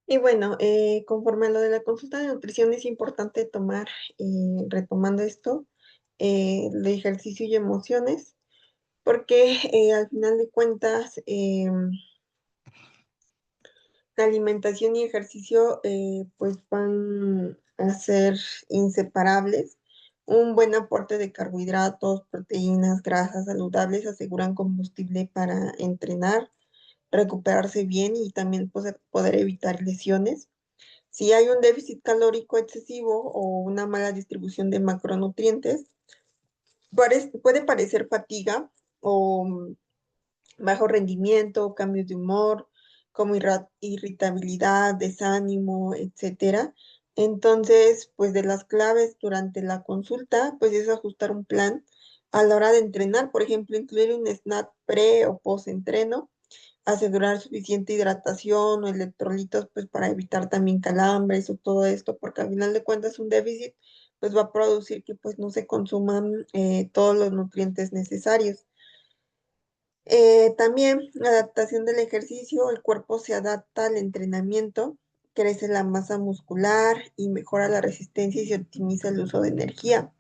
Y bueno, conforme a lo de la consulta de nutrición es importante tomar, retomando esto, el ejercicio y emociones, porque al final de cuentas, la alimentación y ejercicio pues van a ser inseparables. Un buen aporte de carbohidratos, proteínas, grasas saludables aseguran combustible para entrenar, recuperarse bien y también poder evitar lesiones. Si hay un déficit calórico excesivo o una mala distribución de macronutrientes, puede parecer fatiga o bajo rendimiento, cambios de humor, como irritabilidad, desánimo, etcétera. Entonces, pues de las claves durante la consulta, pues es ajustar un plan a la hora de entrenar, por ejemplo, incluir un snack pre o post entreno, asegurar suficiente hidratación o electrolitos, pues para evitar también calambres o todo esto, porque al final de cuentas un déficit pues va a producir que pues no se consuman todos los nutrientes necesarios. También la adaptación del ejercicio, el cuerpo se adapta al entrenamiento, crece la masa muscular y mejora la resistencia y se optimiza el uso de energía.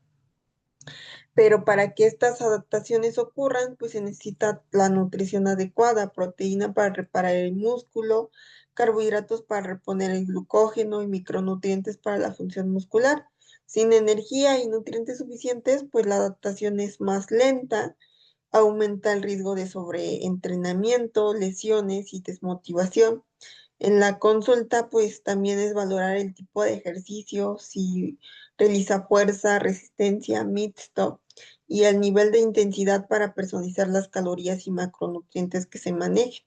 Pero para que estas adaptaciones ocurran, pues se necesita la nutrición adecuada, proteína para reparar el músculo, carbohidratos para reponer el glucógeno y micronutrientes para la función muscular. Sin energía y nutrientes suficientes, pues la adaptación es más lenta, aumenta el riesgo de sobreentrenamiento, lesiones y desmotivación. En la consulta, pues también es valorar el tipo de ejercicio, si realiza fuerza, resistencia, mixto y el nivel de intensidad para personalizar las calorías y macronutrientes que se manejen.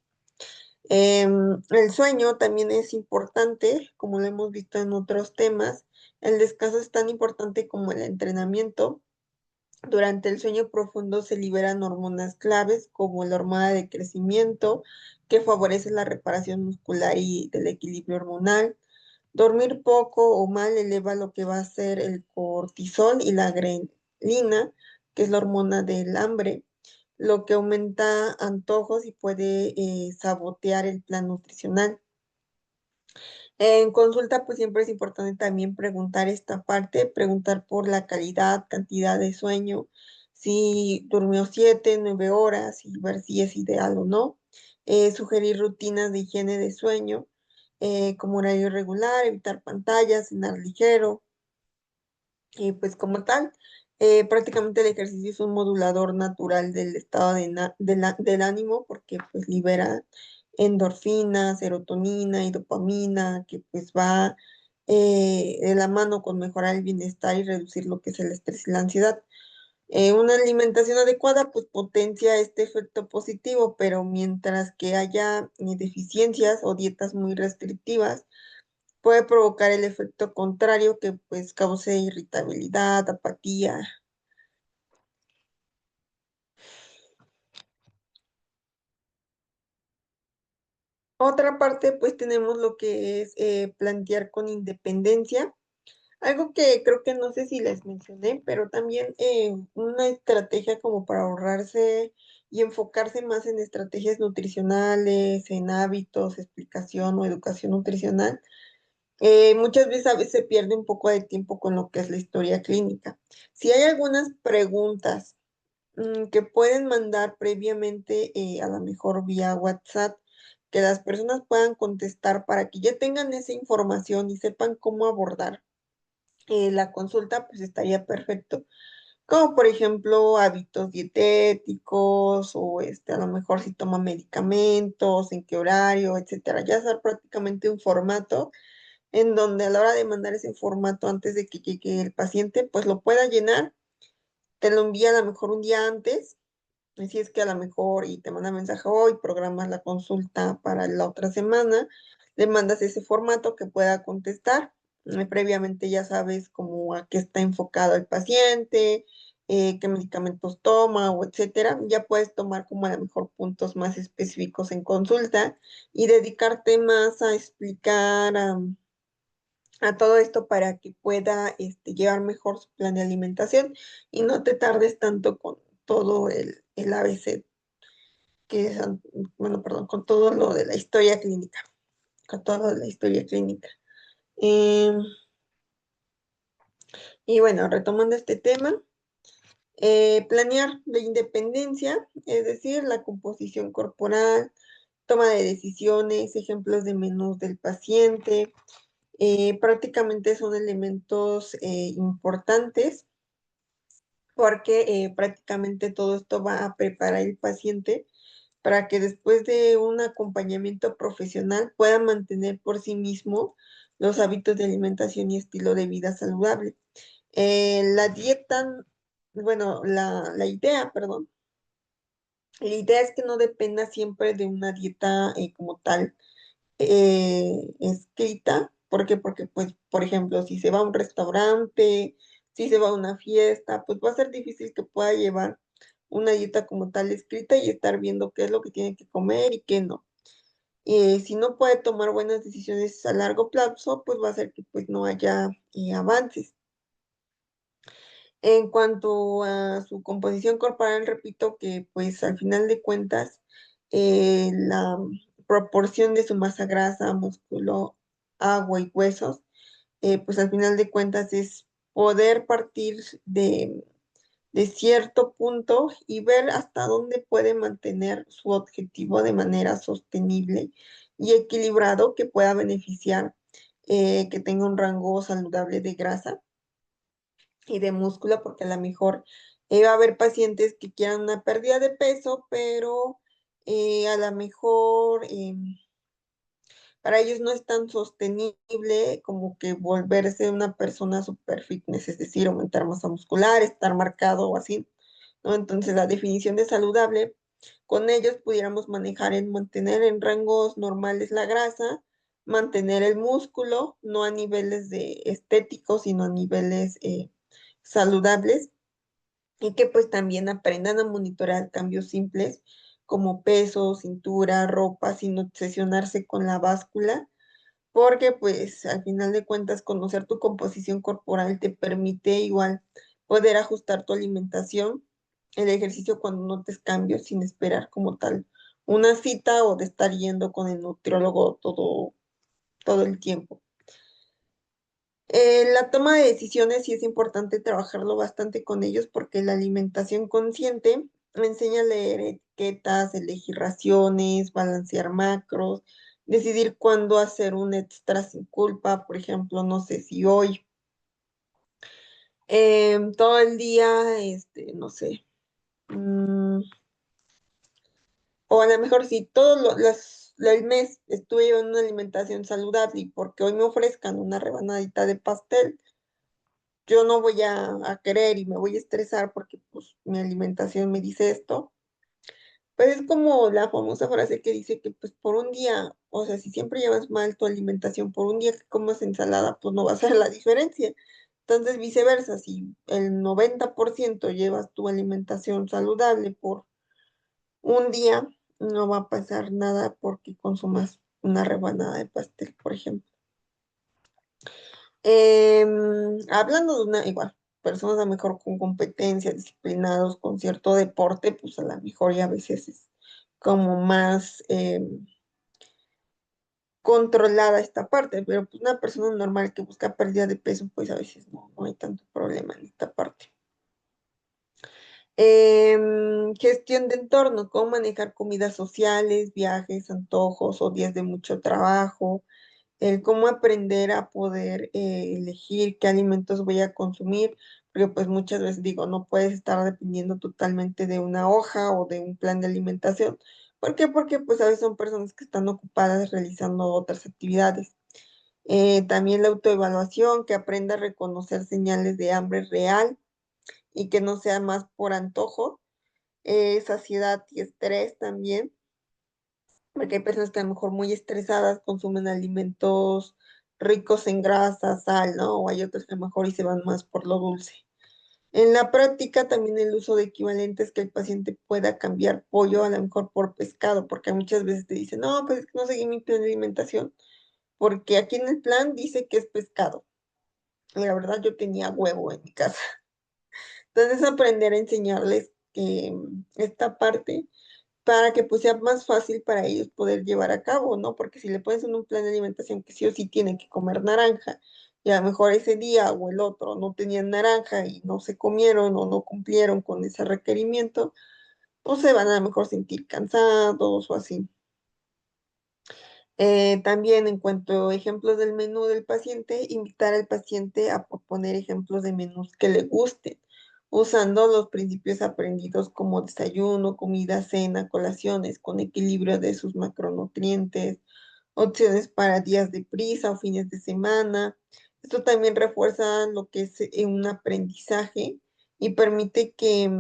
El sueño también es importante, como lo hemos visto en otros temas. El descanso es tan importante como el entrenamiento. Durante el sueño profundo se liberan hormonas claves como la hormona de crecimiento, que favorece la reparación muscular y del equilibrio hormonal. Dormir poco o mal eleva lo que va a ser el cortisol y la grelina, que es la hormona del hambre, lo que aumenta antojos y puede sabotear el plan nutricional. En consulta, pues siempre es importante también preguntar esta parte, preguntar por la calidad, cantidad de sueño, si durmió 7, 9 horas y ver si es ideal o no. Sugerir rutinas de higiene de sueño, como horario regular, evitar pantallas, cenar ligero, y pues como tal, prácticamente el ejercicio es un modulador natural del estado del ánimo porque pues libera endorfina, serotonina y dopamina, que pues va de la mano con mejorar el bienestar y reducir lo que es el estrés y la ansiedad. Una alimentación adecuada pues potencia este efecto positivo, pero mientras que haya deficiencias o dietas muy restrictivas, puede provocar el efecto contrario que pues cause irritabilidad, apatía. Otra parte pues tenemos lo que es plantear con independencia, algo que creo que no sé si les mencioné, pero también una estrategia como para ahorrarse y enfocarse más en estrategias nutricionales, en hábitos, explicación o educación nutricional. Muchas veces a veces se pierde un poco de tiempo con lo que es la historia clínica. Si hay algunas preguntas que pueden mandar previamente, a lo mejor vía WhatsApp, que las personas puedan contestar para que ya tengan esa información y sepan cómo abordar la consulta, pues estaría perfecto. Como por ejemplo hábitos dietéticos o a lo mejor si toma medicamentos, en qué horario, etcétera. Ya hacer prácticamente un formato en donde a la hora de mandar ese formato antes de que llegue el paciente, pues lo pueda llenar, te lo envía a lo mejor un día antes. Así es que a lo mejor y te manda mensaje hoy, programas la consulta para la otra semana, le mandas ese formato que pueda contestar. Previamente ya sabes cómo a qué está enfocado el paciente, qué medicamentos toma o etcétera. Ya puedes tomar como a lo mejor puntos más específicos en consulta y dedicarte más a explicar a todo esto para que pueda llevar mejor su plan de alimentación y no te tardes tanto con todo el ABC, que es, bueno, perdón, con todo lo de la historia clínica. a toda la historia clínica. Em, y bueno, retomando este tema, planear la independencia, es decir, la composición corporal, toma de decisiones, ejemplos de menús del paciente, prácticamente son elementos importantes porque prácticamente todo esto va a preparar el paciente para que después de un acompañamiento profesional pueda mantener por sí mismo los hábitos de alimentación y estilo de vida saludable. La dieta, bueno, la idea, perdón, la idea es que no dependa siempre de una dieta como tal escrita. ¿Por qué? Porque, pues, por ejemplo, si se va a un restaurante, si se va a una fiesta, pues va a ser difícil que pueda llevar una dieta como tal escrita y estar viendo qué es lo que tiene que comer y qué no. Si no puede tomar buenas decisiones a largo plazo, pues va a hacer que pues no haya avances. En cuanto a su composición corporal, repito que pues al final de cuentas la proporción de su masa grasa, músculo, agua y huesos, pues al final de cuentas es poder partir de cierto punto y ver hasta dónde puede mantener su objetivo de manera sostenible y equilibrado que pueda beneficiar que tenga un rango saludable de grasa y de músculo, porque a lo mejor va a haber pacientes que quieran una pérdida de peso, pero a lo mejor para ellos no es tan sostenible como que volverse una persona super fitness, es decir, aumentar masa muscular, estar marcado o así, ¿no? Entonces, la definición de saludable, con ellos pudiéramos manejar en mantener en rangos normales la grasa, mantener el músculo, no a niveles de estéticos, sino a niveles saludables, y que pues también aprendan a monitorear cambios simples como peso, cintura, ropa, sin obsesionarse con la báscula, porque pues al final de cuentas conocer tu composición corporal te permite igual poder ajustar tu alimentación, el ejercicio cuando notes cambios sin esperar como tal una cita o de estar yendo con el nutriólogo todo el tiempo. La toma de decisiones sí es importante trabajarlo bastante con ellos porque la alimentación consciente me enseña a leer etiquetas, elegir raciones, balancear macros, decidir cuándo hacer un extra sin culpa. Por ejemplo, no sé si hoy todo el día, no sé, mm, o a lo mejor si el mes estuve llevando una alimentación saludable y porque hoy me ofrezcan una rebanadita de pastel, yo no voy a querer y me voy a estresar porque pues mi alimentación me dice esto. Pues es como la famosa frase que dice que pues por un día, o sea, si siempre llevas mal tu alimentación, por un día que comas ensalada, pues no va a ser la diferencia. Entonces, viceversa, si el 90% llevas tu alimentación saludable por un día, no va a pasar nada porque consumas una rebanada de pastel, por ejemplo. Hablando de una, igual, personas a lo mejor con competencia, disciplinados, con cierto deporte, pues a lo mejor ya a veces es como más controlada esta parte, pero pues una persona normal que busca pérdida de peso, pues a veces no hay tanto problema en esta parte. Gestión de entorno, cómo manejar comidas sociales, viajes, antojos o días de mucho trabajo, el cómo aprender a poder elegir qué alimentos voy a consumir, porque pues muchas veces digo, no puedes estar dependiendo totalmente de una hoja o de un plan de alimentación. ¿Por qué? Porque pues a veces son personas que están ocupadas realizando otras actividades. También la autoevaluación, que aprenda a reconocer señales de hambre real y que no sea más por antojo. Saciedad y estrés también, porque hay personas que a lo mejor muy estresadas consumen alimentos ricos en grasa, sal, ¿no? O hay otros que a lo mejor y se van más por lo dulce. En la práctica también el uso de equivalentes que el paciente pueda cambiar pollo a lo mejor por pescado, porque muchas veces te dicen, no, pues es que no seguí mi plan de alimentación, porque aquí en el plan dice que es pescado. Y la verdad yo tenía huevo en mi casa. Entonces aprender a enseñarles esta parte para que pues sea más fácil para ellos poder llevar a cabo, ¿no? Porque si le pones en un plan de alimentación que sí o sí tienen que comer naranja, y a lo mejor ese día o el otro no tenían naranja y no se comieron o no cumplieron con ese requerimiento, pues se van a lo mejor sentir cansados o así. También en cuanto a ejemplos del menú del paciente, invitar al paciente a proponer ejemplos de menús que le gusten, usando los principios aprendidos como desayuno, comida, cena, colaciones, con equilibrio de sus macronutrientes, opciones para días de prisa o fines de semana. Esto también refuerza lo que es un aprendizaje y permite que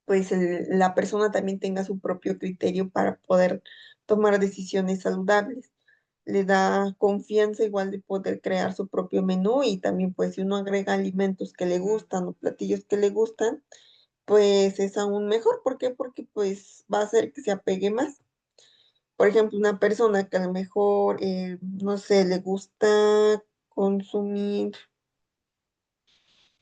pues la persona también tenga su propio criterio para poder tomar decisiones saludables. Le da confianza igual de poder crear su propio menú y también pues si uno agrega alimentos que le gustan o platillos que le gustan, pues es aún mejor. ¿Por qué? Porque pues va a hacer que se apegue más. Por ejemplo, una persona que a lo mejor, no sé, le gusta consumir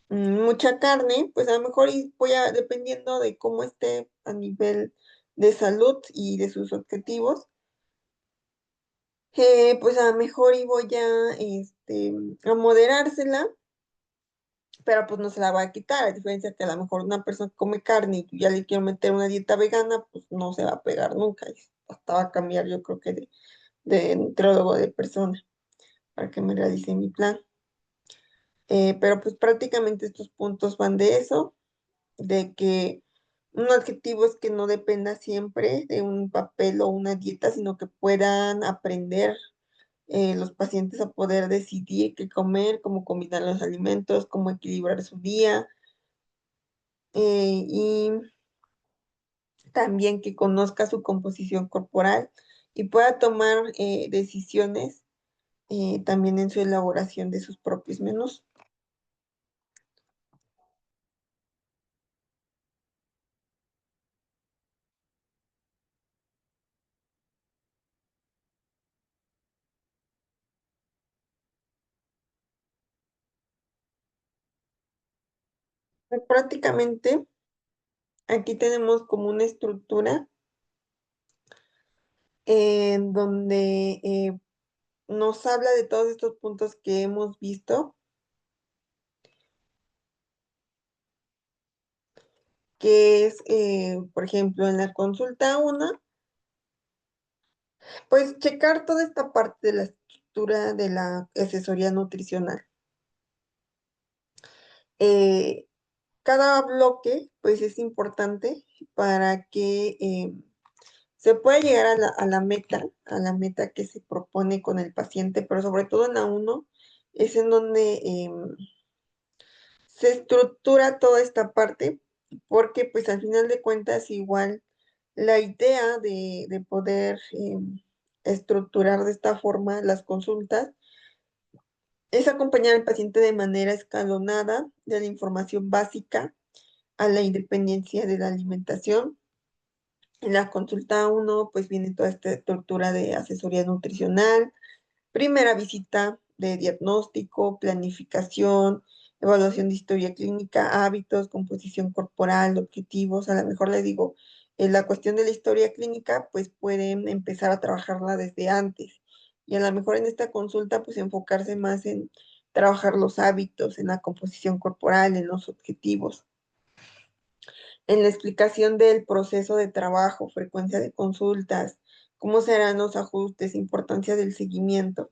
mucha carne, pues a lo mejor voy a, dependiendo de cómo esté a nivel de salud y de sus objetivos, pues a lo mejor y voy a moderársela, pero pues no se la va a quitar, a diferencia que a lo mejor una persona que come carne y tú ya le quiero meter una dieta vegana, pues no se va a pegar nunca, y hasta va a cambiar yo creo que de nutriólogo de persona para que me realice mi plan. Pero pues prácticamente estos puntos van de eso, de que un objetivo es que no dependa siempre de un papel o una dieta, sino que puedan aprender los pacientes a poder decidir qué comer, cómo combinar los alimentos, cómo equilibrar su día y también que conozca su composición corporal y pueda tomar decisiones también en su elaboración de sus propios menús. Prácticamente aquí tenemos como una estructura en donde nos habla de todos estos puntos que hemos visto, que es, por ejemplo, en la consulta 1, pues checar toda esta parte de la estructura de la asesoría nutricional. Eh, Cada bloque, pues es importante para que se pueda llegar a la meta que se propone con el paciente, pero sobre todo en la 1 es en donde se estructura toda esta parte, porque pues al final de cuentas igual la idea de poder estructurar de esta forma las consultas es acompañar al paciente de manera escalonada de la información básica a la independencia de la alimentación. En la consulta 1 pues viene toda esta estructura de asesoría nutricional, primera visita de diagnóstico, planificación, evaluación de historia clínica, hábitos, composición corporal, objetivos. A lo mejor les digo, en la cuestión de la historia clínica, pues pueden empezar a trabajarla desde antes. Y a lo mejor en esta consulta, pues enfocarse más en trabajar los hábitos, en la composición corporal, en los objetivos, en la explicación del proceso de trabajo, frecuencia de consultas, cómo serán los ajustes, importancia del seguimiento.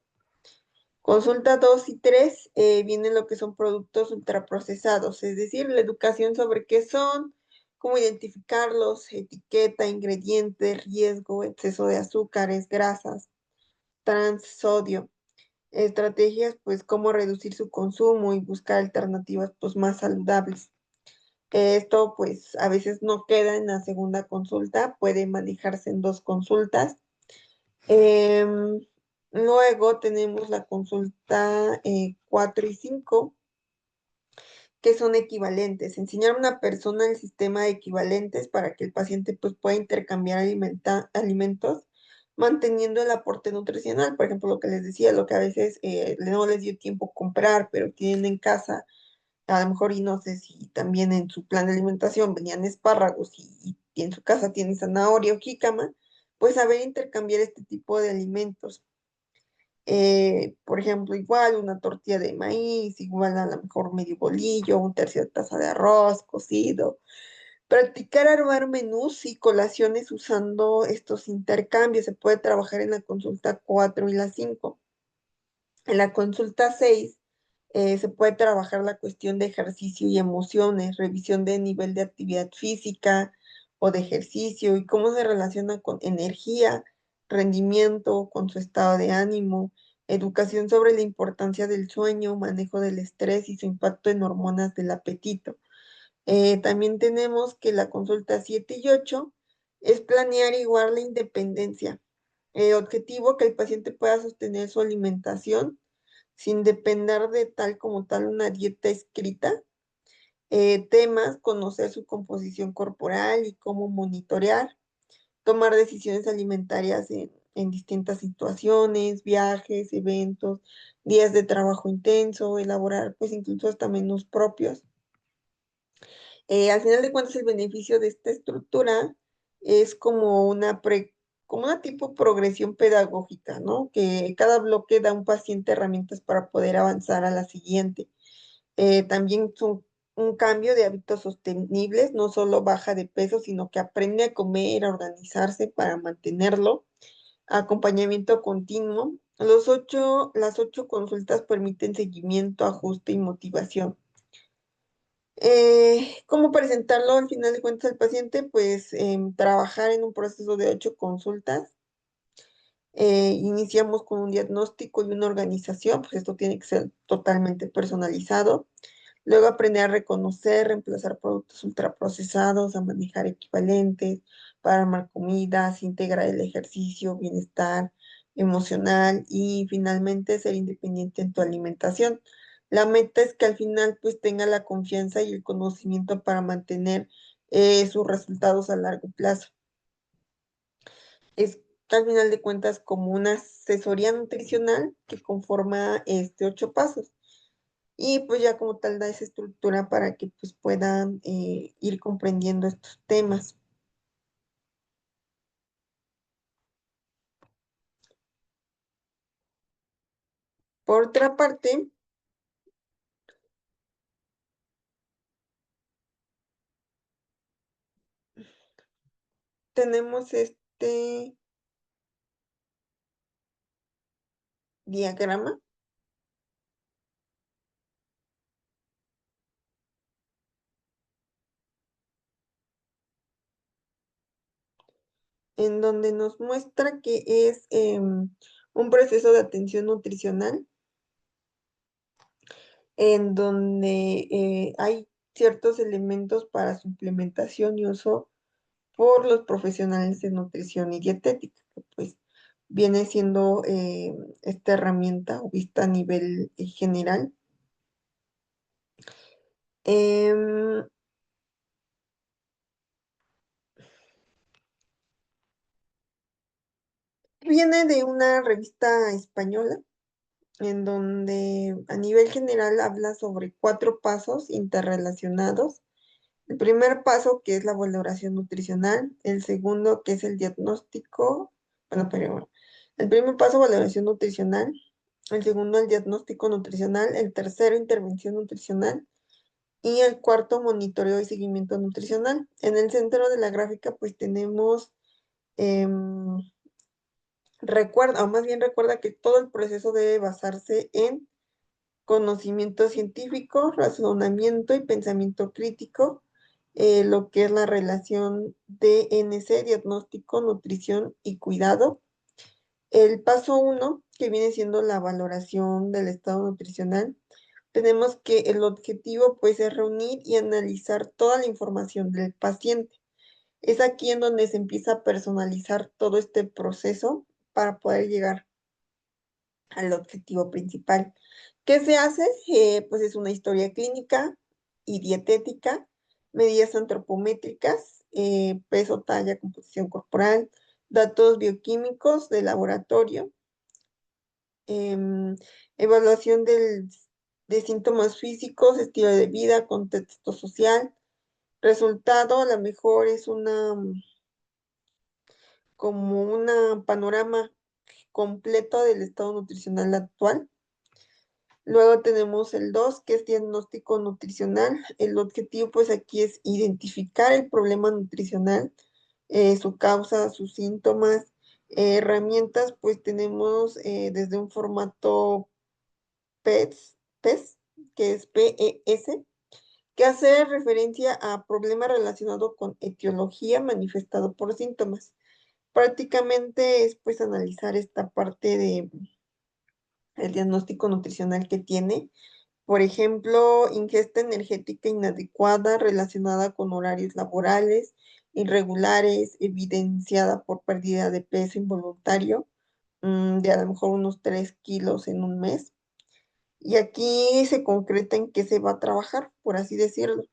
Consulta 2 y 3 vienen lo que son productos ultraprocesados, es decir, la educación sobre qué son, cómo identificarlos, etiqueta, ingredientes, riesgo, exceso de azúcares, grasas, trans, sodio, estrategias, pues cómo reducir su consumo y buscar alternativas pues más saludables. Esto pues a veces no queda en la segunda consulta, puede manejarse en dos consultas. Em, Luego tenemos la consulta 4 y 5, que son equivalentes. Enseñar a una persona el sistema de equivalentes para que el paciente pues, pueda intercambiar alimentos, manteniendo el aporte nutricional. Por ejemplo, lo que les decía, lo que a veces no les dio tiempo comprar, pero tienen en casa, a lo mejor, y no sé si también en su plan de alimentación venían espárragos y en su casa tiene zanahoria o jícama, pues saber intercambiar este tipo de alimentos. Por ejemplo, igual una tortilla de maíz, igual a lo mejor medio bolillo, un tercio de taza de arroz cocido. Practicar armar menús y colaciones usando estos intercambios. Se puede trabajar en la consulta 4 y la 5. En la consulta 6 se puede trabajar la cuestión de ejercicio y emociones, revisión de nivel de actividad física o de ejercicio y cómo se relaciona con energía, rendimiento, con su estado de ánimo, educación sobre la importancia del sueño, manejo del estrés y su impacto en hormonas del apetito. También tenemos que la consulta 7 y 8 es planear igual la independencia. Objetivo que el paciente pueda sostener su alimentación sin depender de tal como tal una dieta escrita. Temas, conocer su composición corporal y cómo monitorear, tomar decisiones alimentarias en distintas situaciones, viajes, eventos, días de trabajo intenso, elaborar pues incluso hasta menús propios. Al final de cuentas, el beneficio de esta estructura es como una tipo progresión pedagógica, ¿no? Que cada bloque da a un paciente herramientas para poder avanzar a la siguiente. También son un cambio de hábitos sostenibles, no solo baja de peso, sino que aprende a comer, a organizarse para mantenerlo, acompañamiento continuo. Las 8 consultas permiten seguimiento, ajuste y motivación. ¿Cómo presentarlo al final de cuentas al paciente? Pues trabajar en un proceso de 8 consultas. Iniciamos con un diagnóstico y una organización, pues esto tiene que ser totalmente personalizado. Luego aprender a reconocer, reemplazar productos ultraprocesados, a manejar equivalentes, para armar comidas, integrar el ejercicio, bienestar emocional y finalmente ser independiente en tu alimentación. La meta es que al final pues tenga la confianza y el conocimiento para mantener sus resultados a largo plazo. Es al final de cuentas como una asesoría nutricional que conforma 8 pasos. Y pues ya como tal da esa estructura para que pues puedan ir comprendiendo estos temas. Por otra parte, tenemos este diagrama en donde nos muestra que es un proceso de atención nutricional en donde hay ciertos elementos para suplementación y uso por los profesionales de nutrición y dietética, que pues viene siendo esta herramienta vista a nivel general. Em, Viene de una revista española en donde a nivel general habla sobre 4 pasos interrelacionados. El primer paso, que es la valoración nutricional, el segundo, que es el diagnóstico, bueno, pero el primer paso, valoración nutricional, el segundo, el diagnóstico nutricional, el tercero, intervención nutricional y el cuarto, monitoreo y seguimiento nutricional. En el centro de la gráfica, pues tenemos, em, recuerda, o más bien recuerda que todo el proceso debe basarse en conocimiento científico, razonamiento y pensamiento crítico, lo que es la relación DNC, diagnóstico, nutrición y cuidado. El paso 1, que viene siendo la valoración del estado nutricional, tenemos que el objetivo pues es reunir y analizar toda la información del paciente. Es aquí en donde se empieza a personalizar todo este proceso para poder llegar al objetivo principal. ¿Qué se hace? Pues es una historia clínica y dietética, medidas antropométricas, peso, talla, composición corporal, datos bioquímicos de laboratorio, em, evaluación de síntomas físicos, estilo de vida, contexto social, Resultado, a lo mejor es como una panorama completo del estado nutricional actual. Luego tenemos el 2, que es diagnóstico nutricional. El objetivo, pues aquí es identificar el problema nutricional, su causa, sus síntomas, herramientas, pues tenemos desde un formato PES, que es PES, que hace referencia a problema relacionado con etiología manifestado por síntomas. Prácticamente es pues analizar esta parte de el diagnóstico nutricional que tiene. Por ejemplo, ingesta energética inadecuada relacionada con horarios laborales irregulares, evidenciada por pérdida de peso involuntario, de a lo mejor unos 3 kilos en un mes. Y aquí se concreta en qué se va a trabajar, por así decirlo,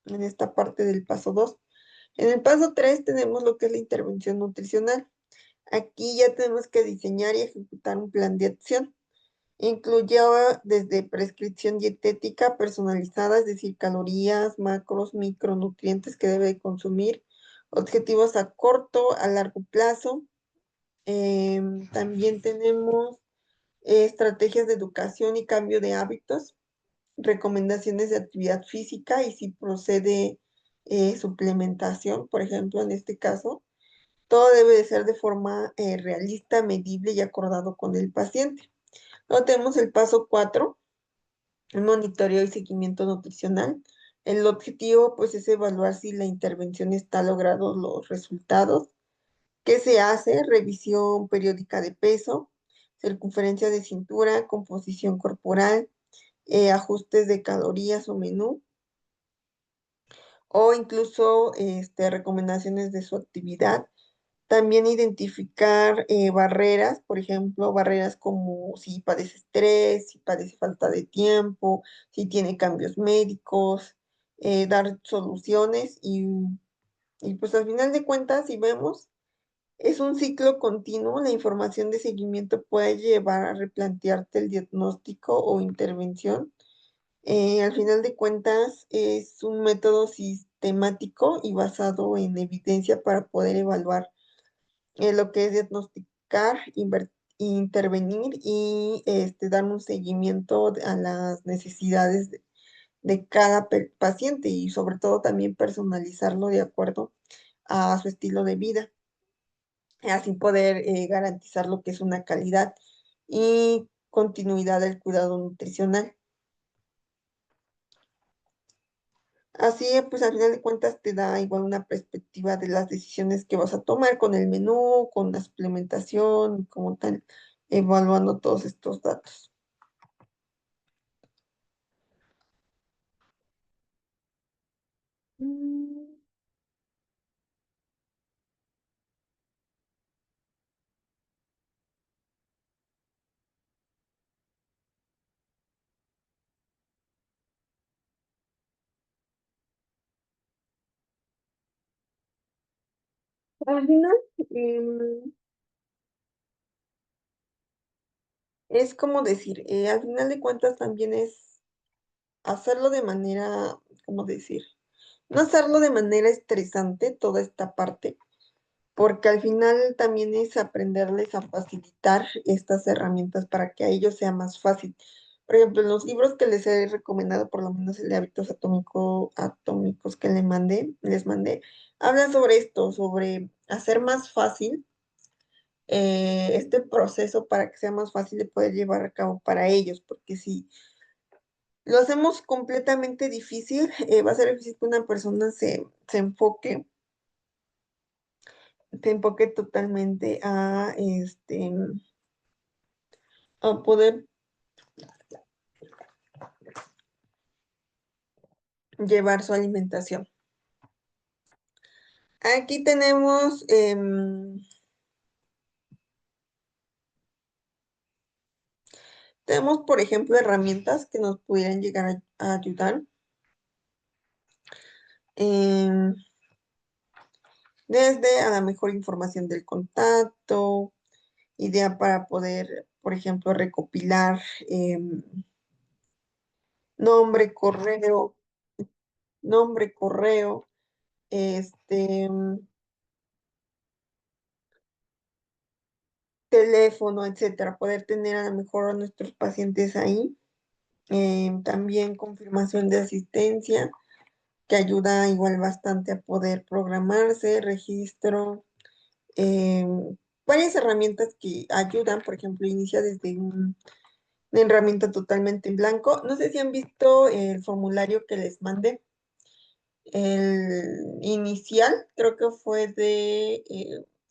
en esta parte del paso 2. En el paso 3 tenemos lo que es la intervención nutricional. Aquí ya tenemos que diseñar y ejecutar un plan de acción. Incluyó desde prescripción dietética personalizada, es decir, calorías, macros, micronutrientes que debe consumir, objetivos a corto, a largo plazo. También tenemos estrategias de educación y cambio de hábitos, recomendaciones de actividad física y si procede suplementación, por ejemplo, en este caso. Todo debe de ser de forma realista, medible y acordado con el paciente. Luego tenemos el paso 4, un monitoreo y seguimiento nutricional. El objetivo, pues, es evaluar si la intervención está logrando los resultados. ¿Qué se hace? Revisión periódica de peso, circunferencia de cintura, composición corporal, ajustes de calorías o menú, o incluso recomendaciones de su actividad. También identificar barreras, por ejemplo, barreras como si padece estrés, si padece falta de tiempo, si tiene cambios médicos, dar soluciones y pues al final de cuentas, si vemos, es un ciclo continuo. La información de seguimiento puede llevar a replantearte el diagnóstico o intervención. Al final de cuentas, es un método sistemático y basado en evidencia para poder evaluar lo que es diagnosticar, intervenir y dar un seguimiento a las necesidades de cada paciente y sobre todo también personalizarlo de acuerdo a su estilo de vida, así poder garantizar lo que es una calidad y continuidad del cuidado nutricional. Así, pues al final de cuentas te da igual una perspectiva de las decisiones que vas a tomar con el menú, con la suplementación, como tal, evaluando todos estos datos. Mm, Al final, es como decir, al final de cuentas también es hacerlo de manera, ¿cómo decir? No hacerlo de manera estresante toda esta parte, porque al final también es aprenderles a facilitar estas herramientas para que a ellos sea más fácil. Por ejemplo, en los libros que les he recomendado, por lo menos el de hábitos atómicos que les mandé, habla sobre esto, sobre hacer más fácil este proceso para que sea más fácil de poder llevar a cabo para ellos, porque si lo hacemos completamente difícil, va a ser difícil que una persona se enfoque totalmente a poder llevar su alimentación. Aquí tenemos, por ejemplo, herramientas que nos pudieran llegar a ayudar. em, Desde a la mejor información del contacto, idea para poder, por ejemplo, recopilar nombre, correo, nombre, correo, teléfono, etcétera, poder tener a lo mejor a nuestros pacientes ahí. También confirmación de asistencia, que ayuda igual bastante a poder programarse, registro, varias herramientas que ayudan, por ejemplo, inicia desde una herramienta totalmente en blanco. No sé si han visto el formulario que les mandé, el inicial, creo que fue de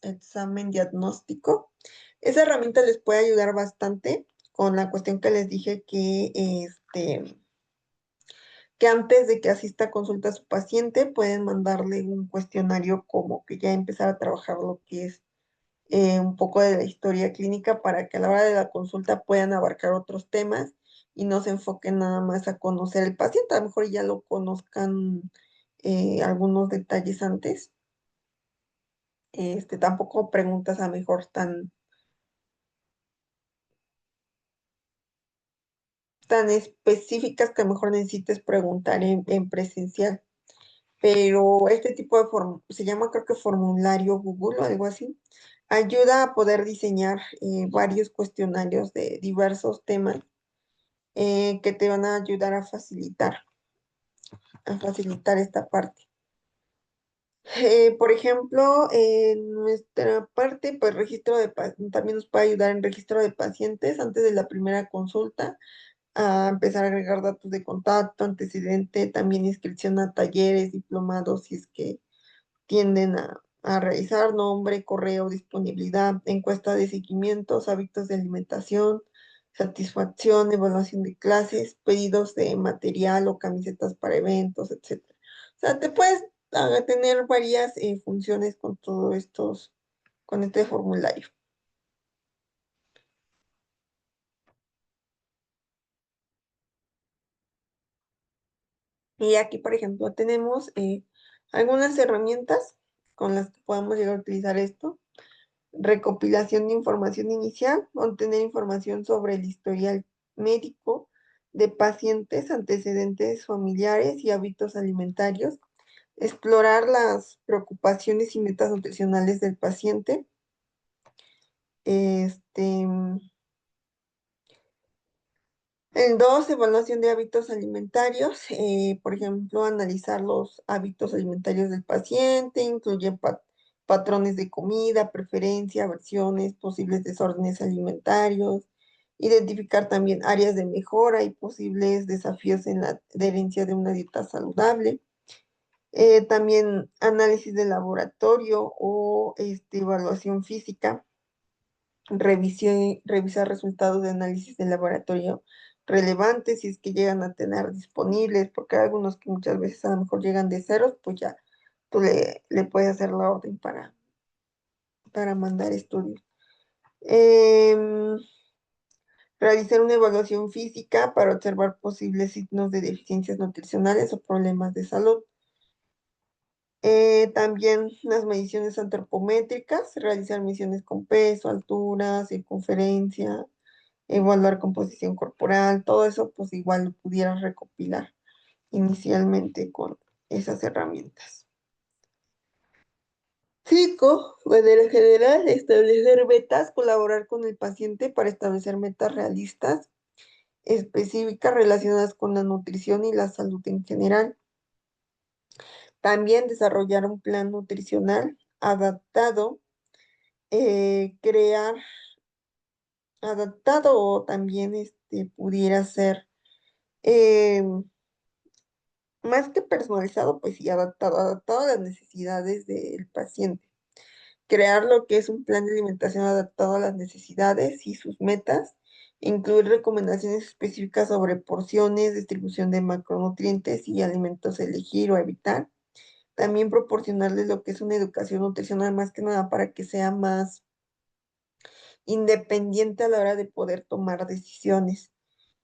examen diagnóstico. Esa herramienta les puede ayudar bastante con la cuestión que les dije que antes de que asista a consulta a su paciente pueden mandarle un cuestionario como que ya empezar a trabajar lo que es un poco de la historia clínica para que a la hora de la consulta puedan abarcar otros temas y no se enfoquen nada más a conocer el paciente, a lo mejor ya lo conozcan algunos detalles antes. Tampoco preguntas a lo mejor tan específicas que a lo mejor necesites preguntar en presencial. Pero este tipo de se llama creo que formulario Google o algo así, ayuda a poder diseñar varios cuestionarios de diversos temas que te van a ayudar a facilitar esta parte. Por ejemplo, en nuestra parte, pues también nos puede ayudar en registro de pacientes antes de la primera consulta, a empezar a agregar datos de contacto, antecedente, también inscripción a talleres, diplomados, si es que tienden a realizar nombre, correo, disponibilidad, encuesta de seguimientos, hábitos de alimentación, satisfacción, evaluación de clases, pedidos de material o camisetas para eventos, etcétera. O sea, te puedes tener varias funciones con con este formulario. Y aquí, por ejemplo, tenemos algunas herramientas con las que podemos llegar a utilizar esto. Recopilación de información inicial, obtener información sobre el historial médico de pacientes, antecedentes familiares y hábitos alimentarios, explorar las preocupaciones y metas nutricionales del paciente, este, el 2, evaluación de hábitos alimentarios. Por ejemplo, analizar los hábitos alimentarios del paciente, incluye patrones de comida, preferencia, aversiones, posibles desórdenes alimentarios, identificar también áreas de mejora y posibles desafíos en la adherencia de una dieta saludable. También análisis de laboratorio o evaluación física, revisar resultados de análisis de laboratorio relevantes si es que llegan a tener disponibles, porque hay algunos que muchas veces a lo mejor llegan de ceros, pues ya tú le puedes hacer la orden para mandar estudios. Em, Realizar una evaluación física para observar posibles signos de deficiencias nutricionales o problemas de salud. También las mediciones antropométricas, realizar mediciones con peso, altura, circunferencia, evaluar composición corporal, todo eso pues igual lo pudieras recopilar inicialmente con esas herramientas. 5, manera general, establecer metas, colaborar con el paciente para establecer metas realistas, específicas relacionadas con la nutrición y la salud en general. También desarrollar un plan nutricional adaptado, crear adaptado o también pudiera ser eh, más que personalizado, pues sí, adaptado a las necesidades del paciente. Crear lo que es un plan de alimentación adaptado a las necesidades y sus metas. Incluir recomendaciones específicas sobre porciones, distribución de macronutrientes y alimentos a elegir o a evitar. También proporcionarles lo que es una educación nutricional más que nada para que sea más independiente a la hora de poder tomar decisiones.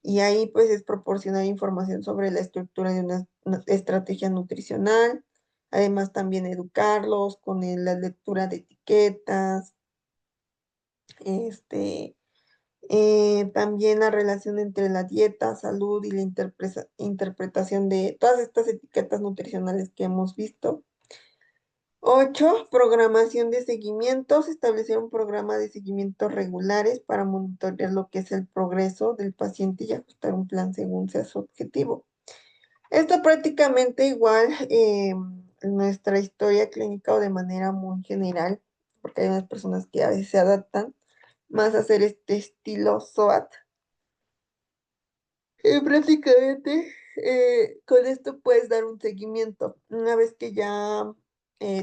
Y ahí pues es proporcionar información sobre la estructura de una estrategia nutricional, además también educarlos con la lectura de etiquetas, este, También la relación entre la dieta, salud y la interpretación de todas estas etiquetas nutricionales que hemos visto. 8, programación de seguimientos, establecer un programa de seguimientos regulares para monitorear lo que es el progreso del paciente y ajustar un plan según sea su objetivo. Esto prácticamente igual en nuestra historia clínica o de manera muy general, porque hay unas personas que a veces se adaptan más a hacer este estilo SWOT. Prácticamente con esto puedes dar un seguimiento. Una vez que ya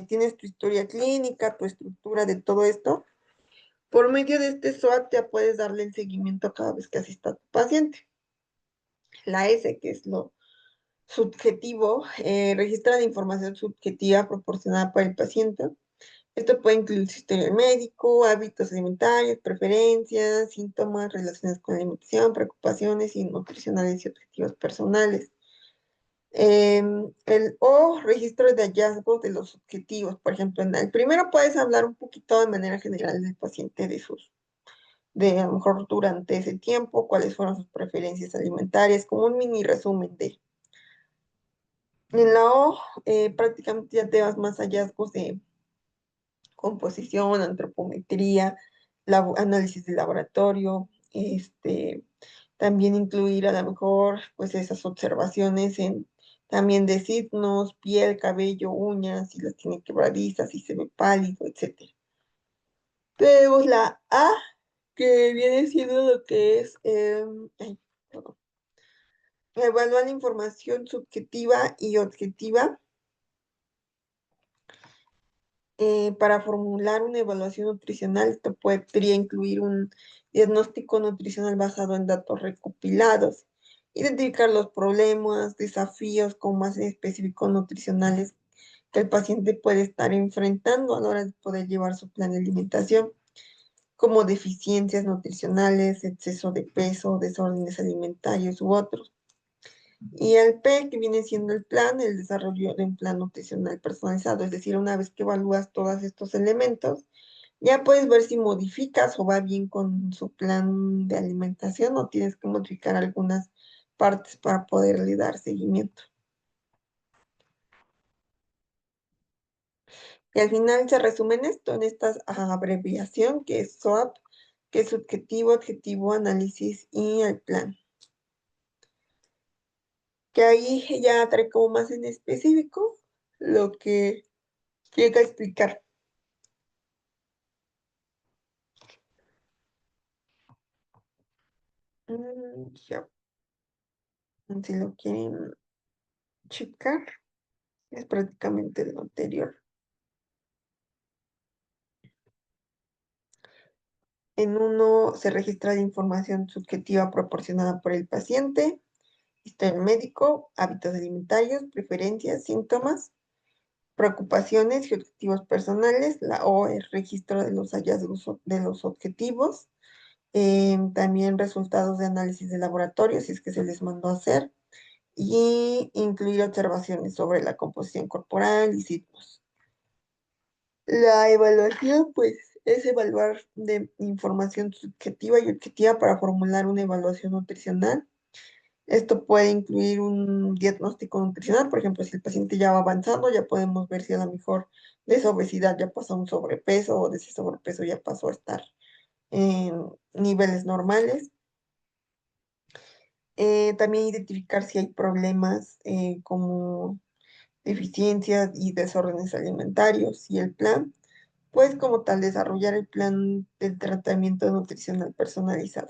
tienes tu historia clínica, tu estructura de todo esto, por medio de este SWOT ya puedes darle el seguimiento cada vez que asista a tu paciente. La S, que es lo subjetivo, registra la información subjetiva proporcionada por el paciente. Esto puede incluir su historial médico, hábitos alimentarios, preferencias, síntomas, relaciones con la alimentación, preocupaciones y nutricionales y objetivos personales. El O, registro de hallazgos de los objetivos. Por ejemplo, en el primero puedes hablar un poquito de manera general del paciente, de a lo mejor durante ese tiempo, cuáles fueron sus preferencias alimentarias, como un mini resumen de. En la O, prácticamente ya te vas más hallazgos de composición, antropometría, análisis de laboratorio, también incluir a lo mejor pues esas observaciones también de signos, piel, cabello, uñas, si las tiene quebradizas, si se ve pálido, etcétera. Tenemos la A, que viene siendo lo que es, perdón, evaluar la información subjetiva y objetiva para formular una evaluación nutricional. Esto podría incluir un diagnóstico nutricional basado en datos recopilados, identificar los problemas, desafíos con más específicos nutricionales que el paciente puede estar enfrentando a la hora de poder llevar su plan de alimentación, como deficiencias nutricionales, exceso de peso, desórdenes alimentarios u otros. Y el P, que viene siendo el plan, el desarrollo de un plan nutricional personalizado, es decir, una vez que evalúas todos estos elementos, ya puedes ver si modificas o va bien con su plan de alimentación o tienes que modificar algunas partes para poderle dar seguimiento. Y al final se resume en esto, en esta abreviación que es SOAP, que es subjetivo, objetivo, análisis y el plan. Que ahí ya trae como más en específico lo que llega a explicar. Ya, si lo quieren checar, es prácticamente lo anterior. En uno se registra la información subjetiva proporcionada por el paciente, historial médico, hábitos alimentarios, preferencias, síntomas, preocupaciones y objetivos personales. La O es registro de los hallazgos de los objetivos. También resultados de análisis de laboratorio, si es que se les mandó a hacer. Y incluir observaciones sobre la composición corporal y signos. La evaluación, pues, es evaluar de información subjetiva y objetiva para formular una evaluación nutricional. Esto puede incluir un diagnóstico nutricional, por ejemplo, si el paciente ya va avanzando, ya podemos ver si a lo mejor de esa obesidad ya pasó a un sobrepeso o de ese sobrepeso ya pasó a estar en niveles normales. También identificar si hay problemas como deficiencias y desórdenes alimentarios y el plan, pues como tal desarrollar el plan de tratamiento nutricional personalizado.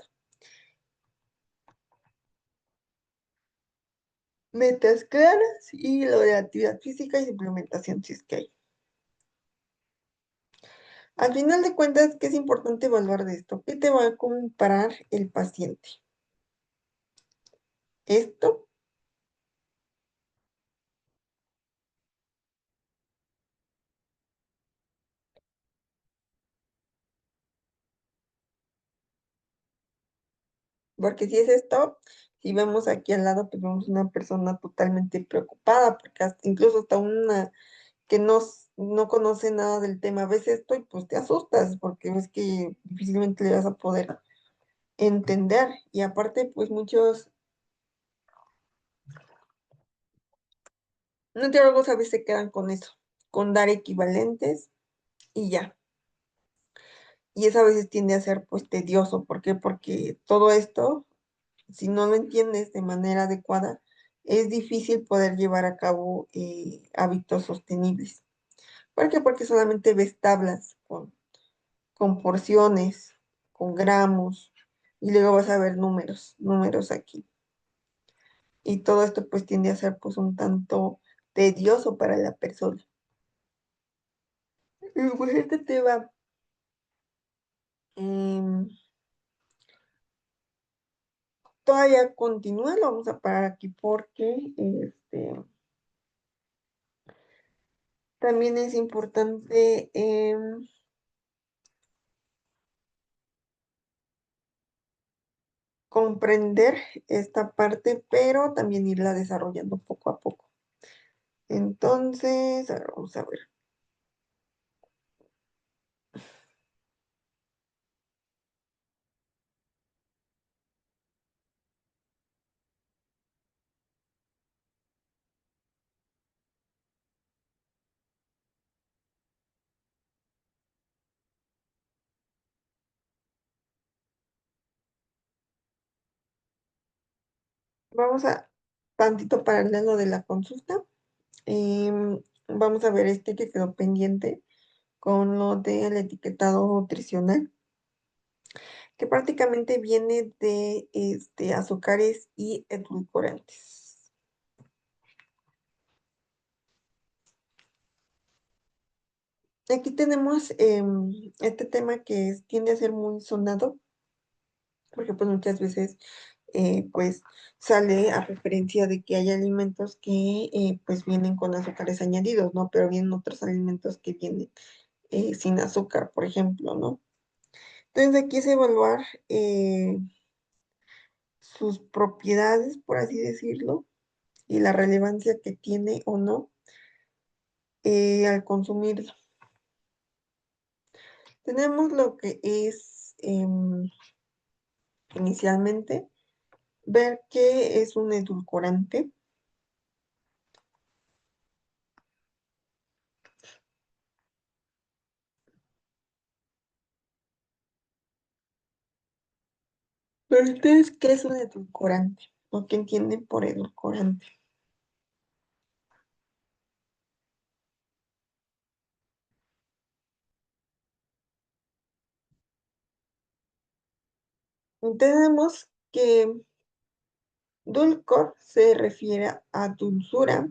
Metas claras y lo de actividad física y suplementación si es que hay. Al final de cuentas, ¿qué es importante evaluar de esto? ¿Qué te va a comparar el paciente? Esto, porque si es esto, si vemos aquí al lado, pues vemos una persona totalmente preocupada, porque incluso hasta una que no conoce nada del tema, ves esto y pues te asustas, porque ves que difícilmente le vas a poder entender. Y aparte, pues muchos nutriólogos a veces se quedan con eso, con dar equivalentes y ya. Y eso a veces tiende a ser pues tedioso. ¿Por qué? Porque todo esto, si no lo entiendes de manera adecuada, es difícil poder llevar a cabo hábitos sostenibles. ¿Por qué? Porque solamente ves tablas con porciones, con gramos, y luego vas a ver números, números aquí. Y todo esto pues tiende a ser pues un tanto tedioso para la persona. Y pues este tema em, todavía continúa, lo vamos a parar aquí porque también es importante comprender esta parte, pero también irla desarrollando poco a poco. Entonces, a ver, vamos a ver. Vamos a tantito paralelo de la consulta. Vamos a ver este que quedó pendiente con lo del etiquetado nutricional, que prácticamente viene de azúcares y edulcorantes. Aquí tenemos este tema que tiende a ser muy sonado, porque pues muchas veces pues sale a referencia de que hay alimentos que pues vienen con azúcares añadidos, ¿no? Pero vienen otros alimentos que vienen sin azúcar, por ejemplo, ¿no? Entonces aquí es evaluar sus propiedades, por así decirlo, y la relevancia que tiene o no al consumirlo. Tenemos lo que es inicialmente ver qué es un edulcorante. Pero ustedes, ¿qué es un edulcorante? ¿O qué entienden por edulcorante? Tenemos que dulcor se refiere a dulzura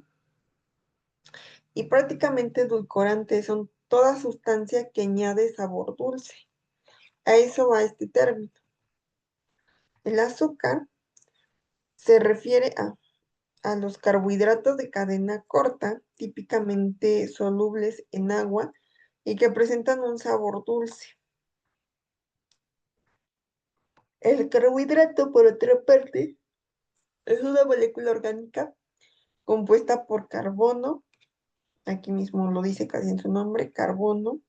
y prácticamente edulcorante son toda sustancia que añade sabor dulce. A eso va este término. El azúcar se refiere a los carbohidratos de cadena corta, típicamente solubles en agua y que presentan un sabor dulce. El carbohidrato, por otra parte, es una molécula orgánica compuesta por carbono, aquí mismo lo dice casi en su nombre, carbono,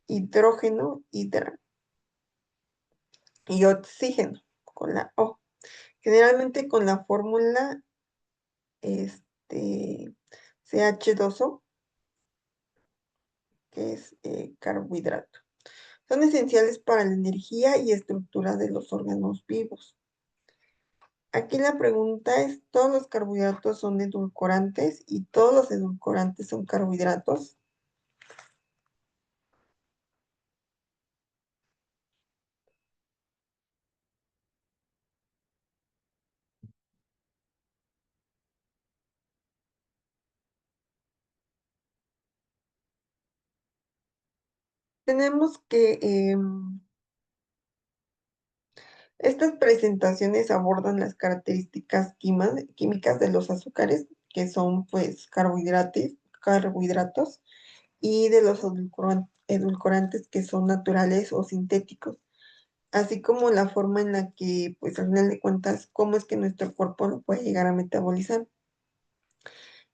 hidrógeno, y oxígeno, con la O. Generalmente con la fórmula este, CH2O, que es carbohidrato. Son esenciales para la energía y estructura de los órganos vivos. Aquí la pregunta es, ¿todos los carbohidratos son edulcorantes y todos los edulcorantes son carbohidratos? Tenemos que estas presentaciones abordan las características químicas de los azúcares, que son pues carbohidratos, y de los edulcorantes que son naturales o sintéticos, así como la forma en la que, pues al final de cuentas, cómo es que nuestro cuerpo lo puede llegar a metabolizar.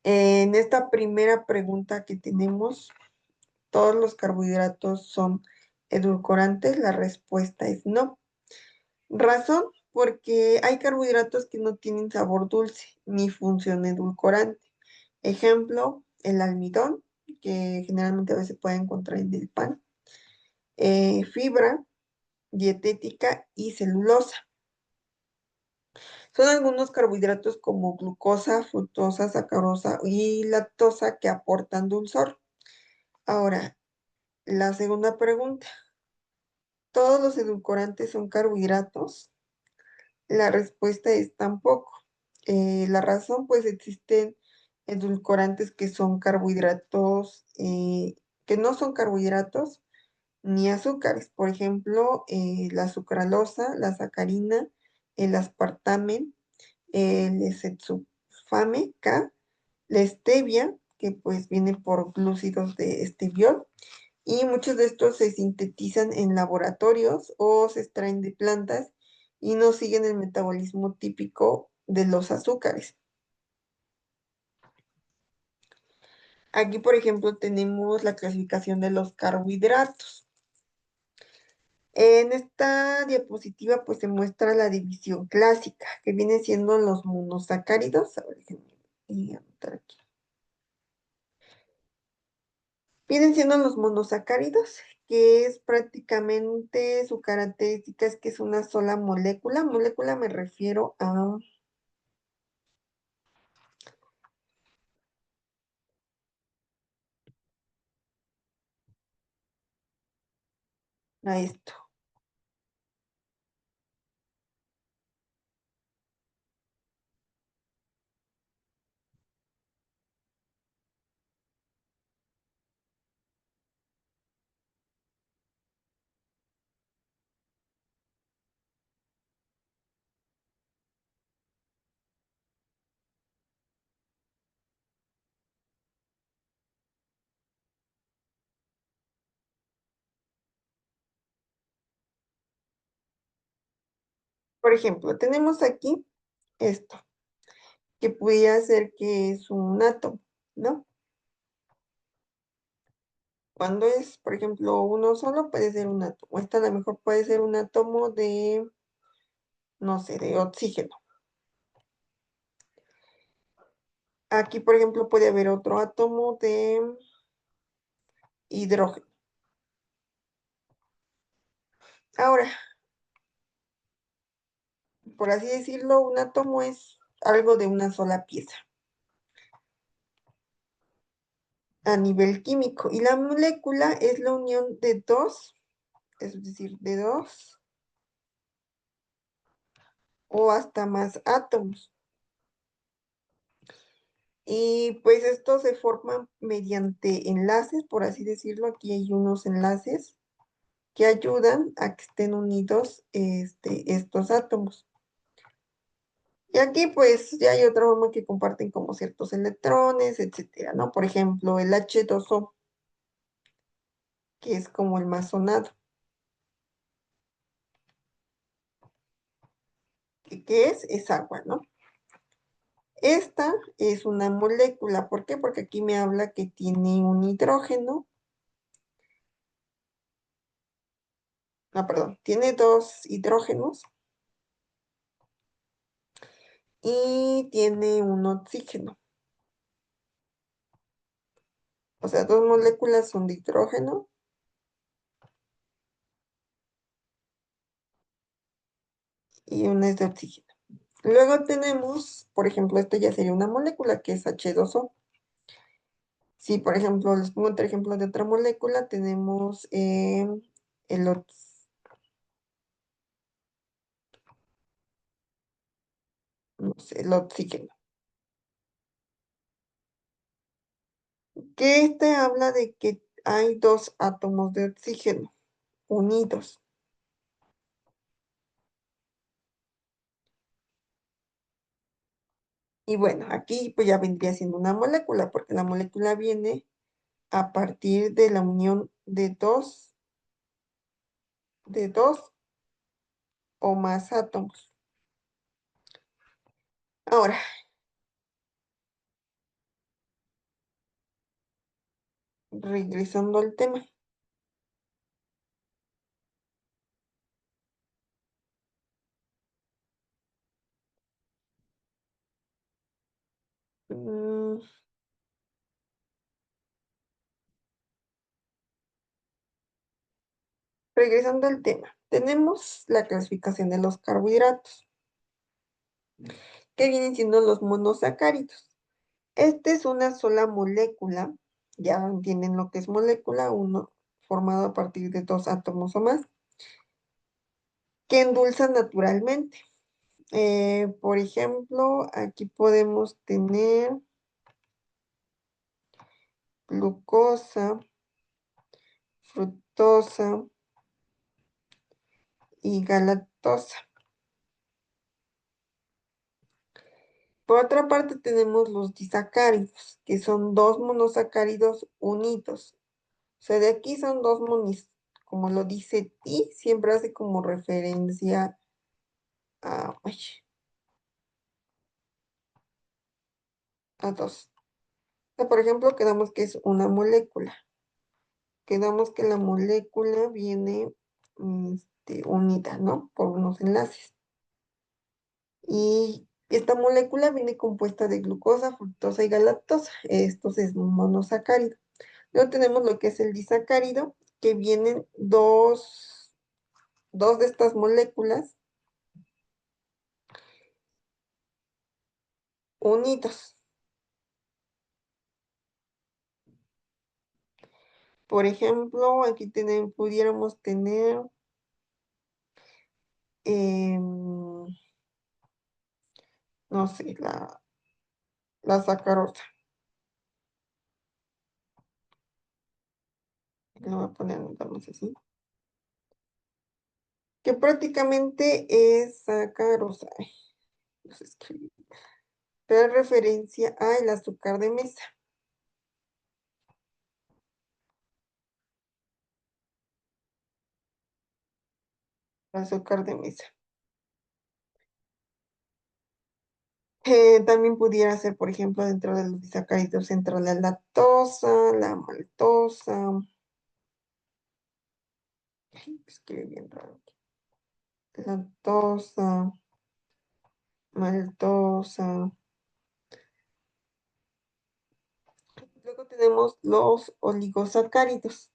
En esta primera pregunta que tenemos, ¿todos los carbohidratos son edulcorantes? La respuesta es no. Razón, porque hay carbohidratos que no tienen sabor dulce ni función edulcorante. Ejemplo, el almidón, que generalmente a veces puede encontrar en el pan, fibra dietética y celulosa. Son algunos carbohidratos como glucosa, fructosa, sacarosa y lactosa que aportan dulzor. Ahora, la segunda pregunta, ¿todos los edulcorantes son carbohidratos? La respuesta es tampoco. La razón, pues existen edulcorantes que son carbohidratos, que no son carbohidratos ni azúcares. Por ejemplo, la sucralosa, la sacarina, el aspartame, el acetsulfame K, la stevia, que pues viene por glúcidos de esteviol, y muchos de estos se sintetizan en laboratorios o se extraen de plantas y no siguen el metabolismo típico de los azúcares. Aquí, por ejemplo, tenemos la clasificación de los carbohidratos. En esta diapositiva, pues se muestra la división clásica, que viene siendo los monosacáridos. A ver, déjenme anotar aquí. Vienen siendo los monosacáridos, que es prácticamente su característica es que es una sola molécula. Molécula me refiero a esto. Por ejemplo, tenemos aquí esto, que pudiera ser que es un átomo, ¿no? Cuando es, por ejemplo, uno solo puede ser un átomo. Esta a lo mejor puede ser un átomo de, no sé, de oxígeno. Aquí, por ejemplo, puede haber otro átomo de hidrógeno. Ahora, por así decirlo, un átomo es algo de una sola pieza a nivel químico. Y la molécula es la unión de dos, es decir, de dos o hasta más átomos. Y pues estos se forman mediante enlaces, por así decirlo. Aquí hay unos enlaces que ayudan a que estén unidos estos átomos. Y aquí pues ya hay otra forma que comparten como ciertos electrones, etcétera, ¿no? Por ejemplo, el H2O, que es como el más sonado. ¿Qué es? Es agua, ¿no? Esta es una molécula. ¿Por qué? Porque aquí me habla que tiene un hidrógeno. No, perdón, tiene dos hidrógenos y tiene un oxígeno. O sea, dos moléculas son de hidrógeno y una es de oxígeno. Luego tenemos, por ejemplo, esta ya sería una molécula que es H2O. Si, por ejemplo, les pongo otro ejemplo de otra molécula, tenemos el, no sé, el oxígeno. Que este habla de que hay dos átomos de oxígeno unidos. Y bueno, aquí pues ya vendría siendo una molécula, porque la molécula viene a partir de la unión de dos o más átomos. Ahora, regresando al tema. Regresando al tema, tenemos la clasificación de los carbohidratos, que vienen siendo los monosacáridos. Este es una sola molécula, ya entienden lo que es molécula, uno formado a partir de dos átomos o más, que endulzan naturalmente. Por ejemplo, aquí podemos tener glucosa, fructosa y galactosa. Por otra parte, tenemos los disacáridos, que son dos monosacáridos unidos. O sea, de aquí son dos monis, como lo dice ti, siempre hace como referencia ay, a dos. O sea, por ejemplo, quedamos que es una molécula. Quedamos que la molécula viene unida, ¿no? Por unos enlaces. Y esta molécula viene compuesta de glucosa, fructosa y galactosa. Estos es un monosacárido. Luego tenemos lo que es el disacárido, que vienen dos de estas moléculas unidos. Por ejemplo, aquí pudiéramos tener, em, no sé, la sacarosa. Le voy a poner nada más así. Que prácticamente es sacarosa. Ay, no sé escribir. Pero es referencia al azúcar de mesa. Azúcar de mesa. También pudiera ser, por ejemplo, dentro de los disacáridos, entra la lactosa, la maltosa. Ay, escribe bien raro. Lactosa, maltosa. Luego tenemos los oligosacáridos.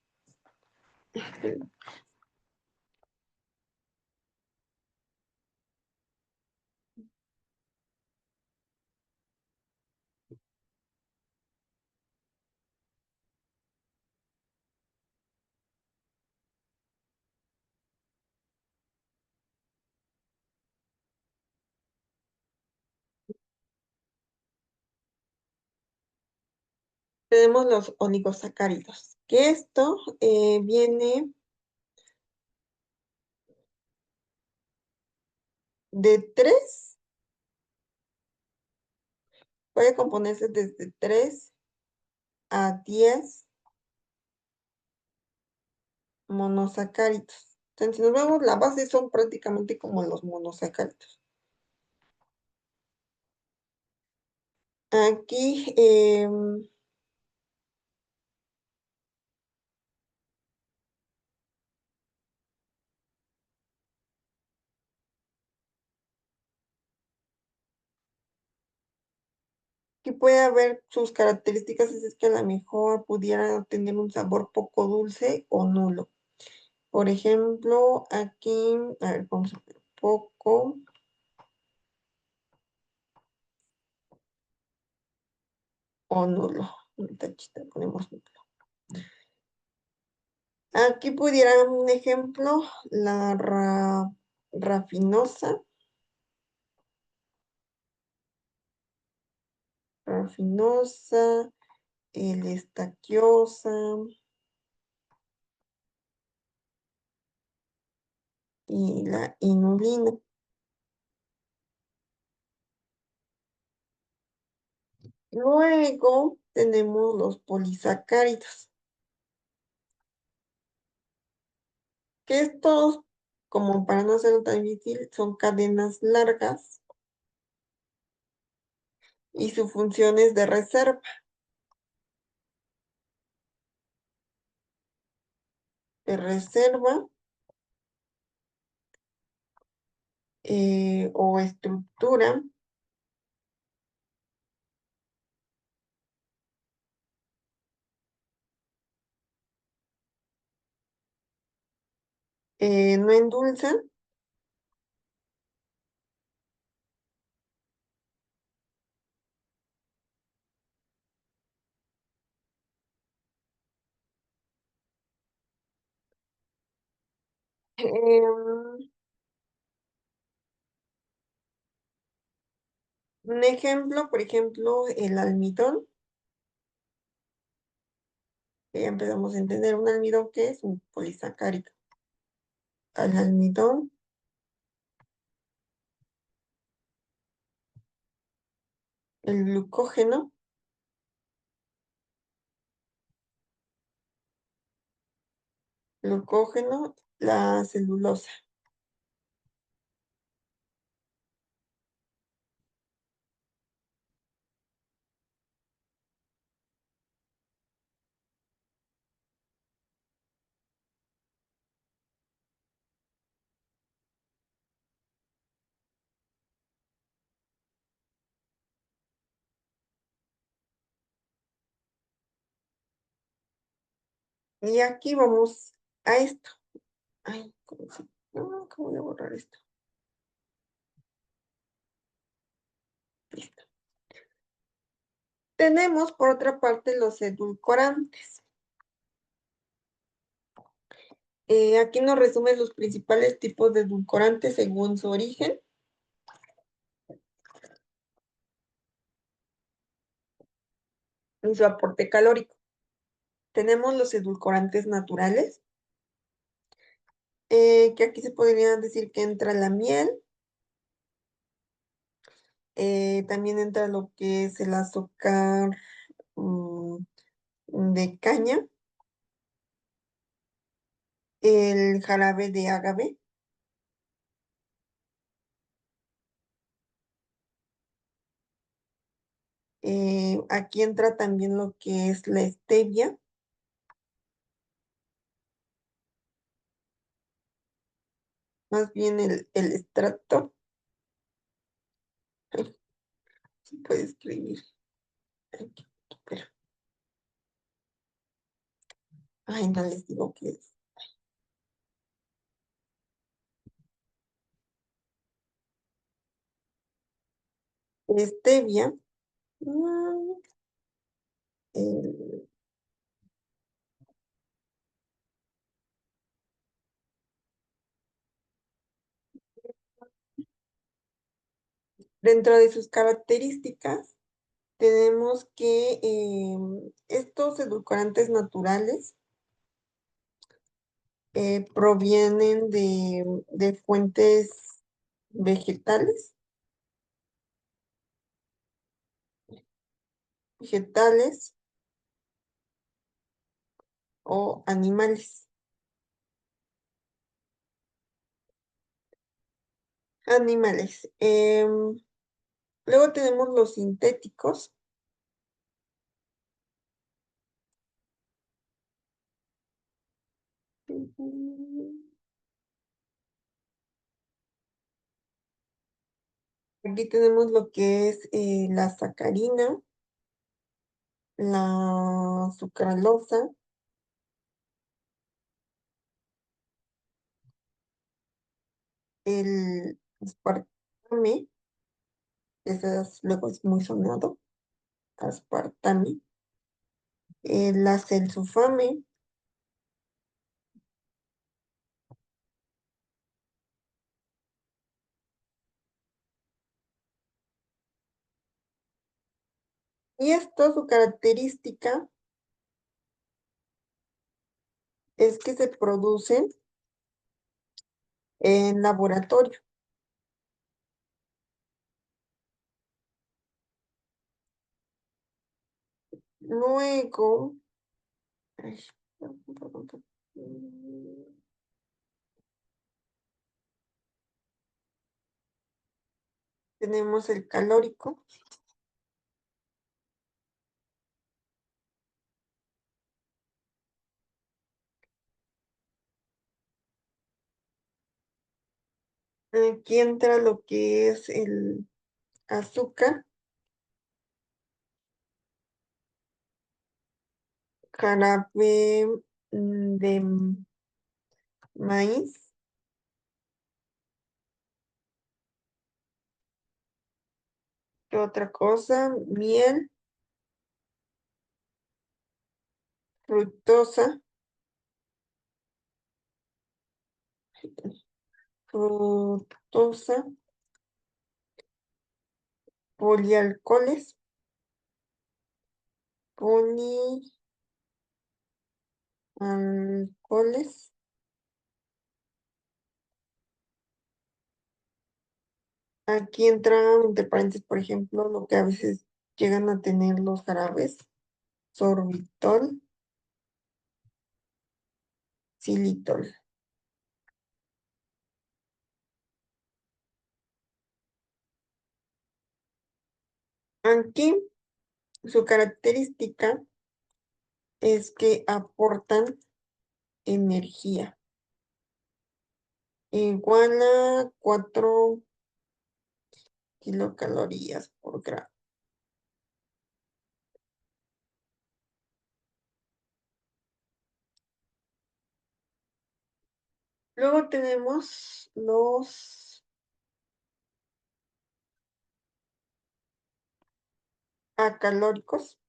Tenemos los oligosacáridos, que esto viene de tres, puede componerse desde 3 a 10 monosacáridos. Entonces, si nos vemos, la base son prácticamente como los monosacáridos. Aquí, aquí puede haber sus características, es que a lo mejor pudiera tener un sabor poco dulce o nulo. Por ejemplo, aquí, a ver, vamos a ver, poco o nulo. Un tachita, ponemos nulo. Aquí pudiera un ejemplo, la rafinosa, rafinosa, el estaquiosa y la inulina. Luego tenemos los polisacáridos, que estos, como para no hacerlo tan difícil, son cadenas largas y su función es de reserva o estructura No endulzan. Em, un ejemplo, por ejemplo, el almidón. Ya empezamos a entender un almidón que es un polisacárido. Al almidón, el glucógeno, la celulosa. Y aquí vamos a esto. Ay, no, ¿cómo voy a borrar esto? Listo. Tenemos por otra parte los edulcorantes. Aquí nos resumen los principales tipos de edulcorantes según su origen y su aporte calórico. Tenemos los edulcorantes naturales, que aquí se podría decir que entra la miel, también entra lo que es el azúcar mm, de caña, el jarabe de agave, aquí entra también lo que es la stevia, más bien el extracto, ay, se puede escribir, aquí, pero, ay, no les digo qué es. Stevia, mm, el- dentro de sus características, tenemos que estos edulcorantes naturales provienen de fuentes vegetales, vegetales o animales. Animales. Luego tenemos los sintéticos. Aquí tenemos lo que es la sacarina, la sucralosa, el aspartame, luego es muy sonado, aspartame, la selsulfame, y esto, su característica es que se producen en laboratorio. Luego, ay, tenemos el calórico. Aquí entra lo que es el azúcar, jarabe de maíz, ¿Qué otra cosa? Miel, fructosa, fructosa, polialcoholes, polialcoholes. Aquí entra, entre paréntesis, por ejemplo, lo que a veces llegan a tener los jarabes, sorbitol, xilitol. Aquí su característica es que aportan energía, igual a 4 kilocalorías por gramo. Luego tenemos los acalóricos,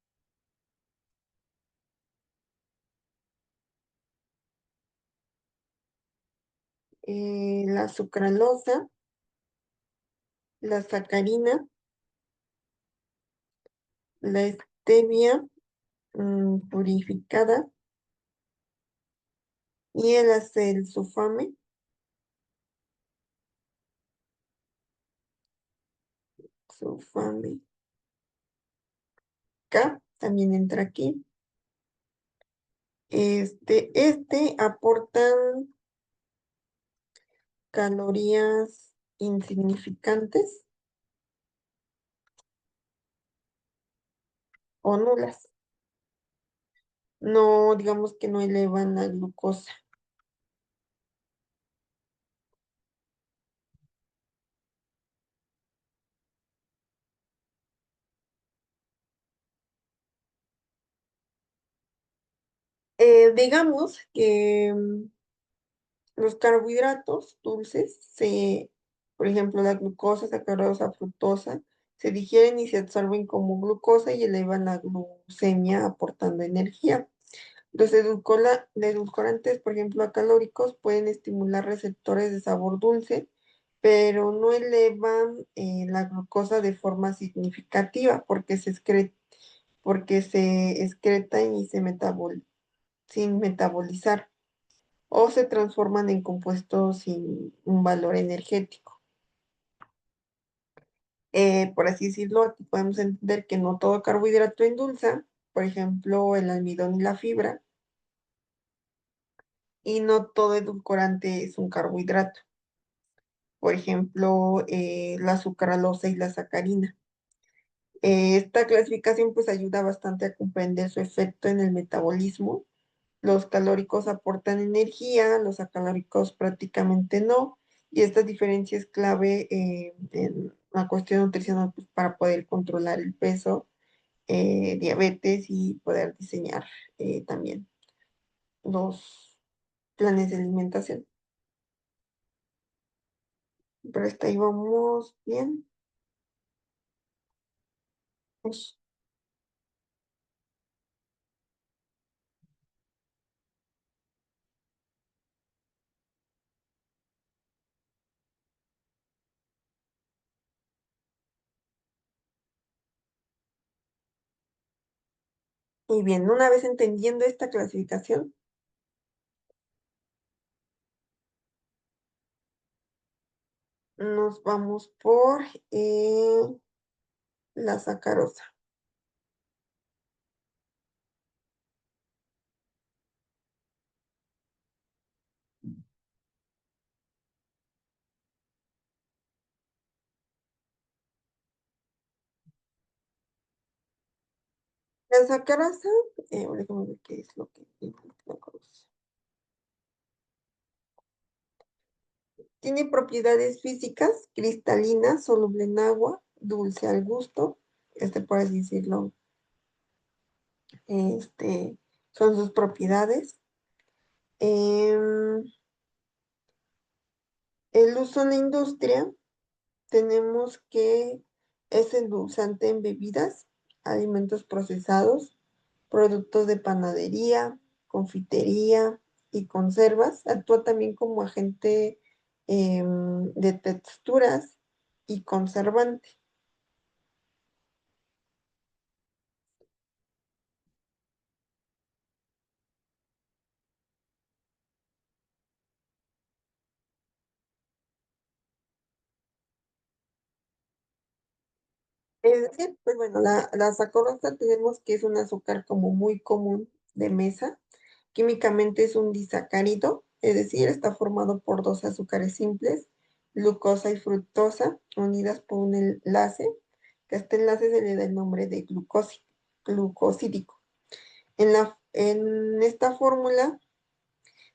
la sucralosa, la sacarina, la stevia purificada y el acesulfame sulfame K también entra aquí. Este aportan calorías insignificantes o nulas. No, digamos que no elevan la glucosa. Digamos que los carbohidratos dulces, por ejemplo, la glucosa, sacarosa, fructosa, se digieren y se absorben como glucosa y elevan la glucemia aportando energía. Los edulcorantes, por ejemplo, acalóricos, pueden estimular receptores de sabor dulce, pero no elevan la glucosa de forma significativa porque se excretan y sin metabolizar o se transforman en compuestos sin un valor energético. Por así decirlo, aquí podemos entender que no todo carbohidrato endulza, por ejemplo, el almidón y la fibra, y no todo edulcorante es un carbohidrato. Por ejemplo, la sucralosa y la sacarina. Esta clasificación pues ayuda bastante a comprender su efecto en el metabolismo. Los calóricos aportan energía, los acalóricos prácticamente no, y esta diferencia es clave en la cuestión nutricional pues, para poder controlar el peso, diabetes y poder diseñar también los planes de alimentación. Pero hasta ahí vamos bien. Ush. Y bien, una vez entendiendo esta clasificación, nos vamos por la sacarosa. La sacarosa, déjame ver qué es lo que implica la sacarosa. Tiene propiedades físicas, cristalina, soluble en agua, dulce al gusto, por así decirlo, este, son sus propiedades. Em, el uso en la industria, tenemos que Es endulzante en bebidas, alimentos procesados, productos de panadería, confitería y conservas. Actúa también como agente de texturas y conservante. Es decir, pues bueno, la sacarosa tenemos que es un azúcar como muy común de mesa. Químicamente es un disacárido, es decir, está formado por dos azúcares simples, glucosa y fructosa, unidas por un enlace, que a este enlace se le da el nombre de glucosídico. En esta fórmula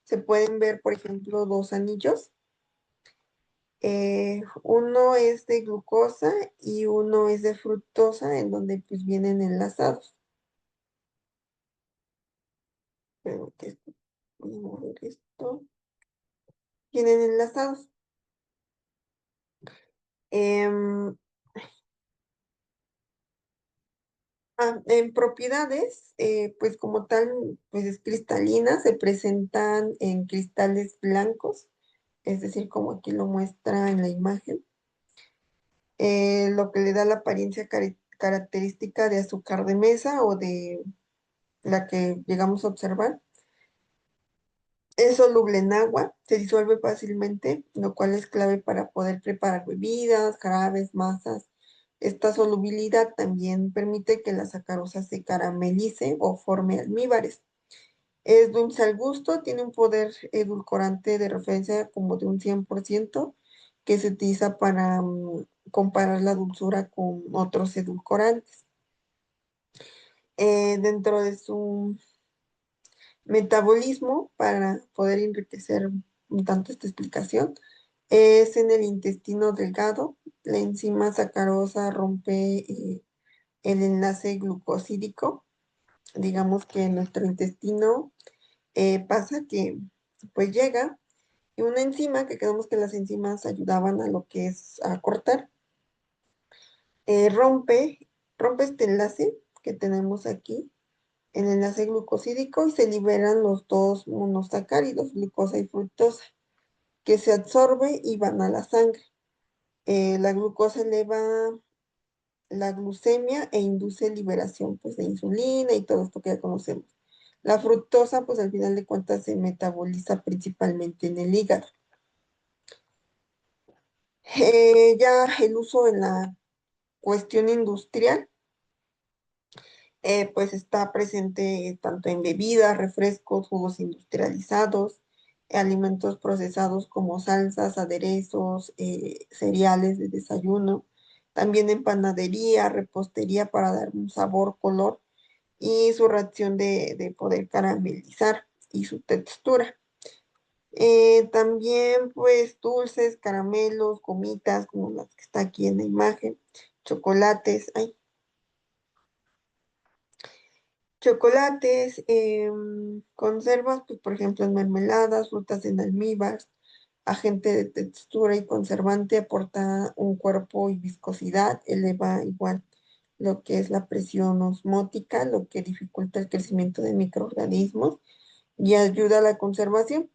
se pueden ver, por ejemplo, dos anillos. Uno es de glucosa y uno es de fructosa, en donde pues vienen enlazados. Pero que voy a mover esto. Vienen enlazados. Em, en propiedades, pues como tal, pues es cristalina, se presentan en cristales blancos, es decir, como aquí lo muestra en la imagen, lo que le da la apariencia característica de azúcar de mesa o de la que llegamos a observar. Es soluble en agua, se disuelve fácilmente, lo cual es clave para poder preparar bebidas, jarabes, masas. Esta solubilidad también permite que la sacarosa se caramelice o forme almíbares. Es dulce al gusto, tiene un poder edulcorante de referencia como de un 100% que se utiliza para comparar la dulzura con otros edulcorantes. Dentro de su metabolismo, para poder enriquecer un tanto esta explicación, es en el intestino delgado. La enzima sacarosa rompe el enlace glucosídico. Digamos que en nuestro intestino pasa que pues llega y una enzima, que creemos que las enzimas ayudaban a lo que es a cortar, rompe este enlace que tenemos aquí, el enlace glucosídico, y se liberan los dos monosacáridos, glucosa y fructosa, que se absorbe y van a la sangre. La glucosa eleva la glucemia e induce liberación pues, de insulina y todo esto que ya conocemos. La fructosa, pues al final de cuentas, se metaboliza principalmente en el hígado. Ya el uso en la cuestión industrial, pues está presente tanto en bebidas, refrescos, jugos industrializados, alimentos procesados como salsas, aderezos, cereales de desayuno, también en panadería, repostería para dar un sabor, color y su reacción de poder caramelizar y su textura. También pues dulces, caramelos, gomitas, como las que está aquí en la imagen, chocolates, ay, chocolates, conservas, pues por ejemplo en mermeladas, frutas en almíbar, agente de textura y conservante, aporta un cuerpo y viscosidad, eleva igual lo que es la presión osmótica, lo que dificulta el crecimiento de microorganismos y ayuda a la conservación.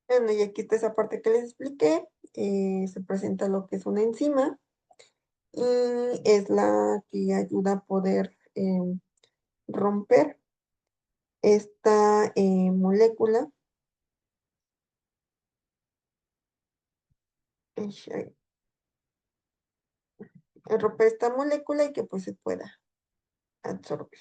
Bueno, y aquí está esa parte que les expliqué, se presenta lo que es una enzima y es la que ayuda a poder romper esta molécula, eh, romper esta molécula y que pues se pueda absorber.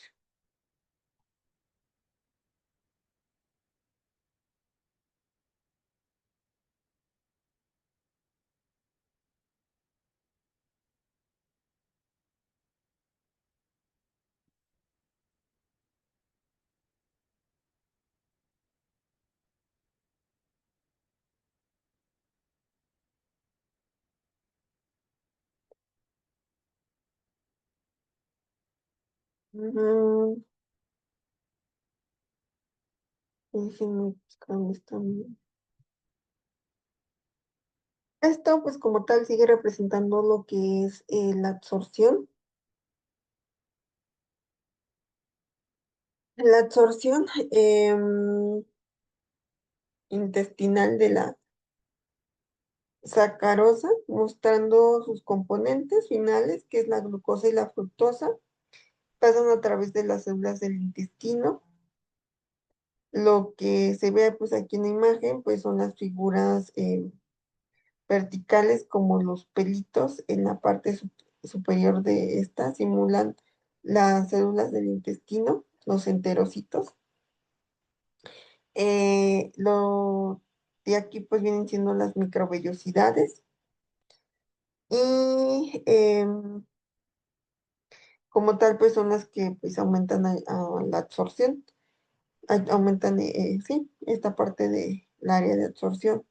Ujú, déjenme buscar dónde está Esto, pues como tal, sigue representando lo que es la absorción. La absorción intestinal de la sacarosa, mostrando sus componentes finales, que es la glucosa y la fructosa, pasan a través de las células del intestino. Lo que se ve pues aquí en la imagen, pues son las figuras verticales como los pelitos en la parte superior de esta, simulan las células del intestino, los enterocitos. Lo de aquí pues vienen siendo las microvellosidades y como tal pues son las que pues aumentan a la absorción, aumentan, sí, esta parte del área de absorción.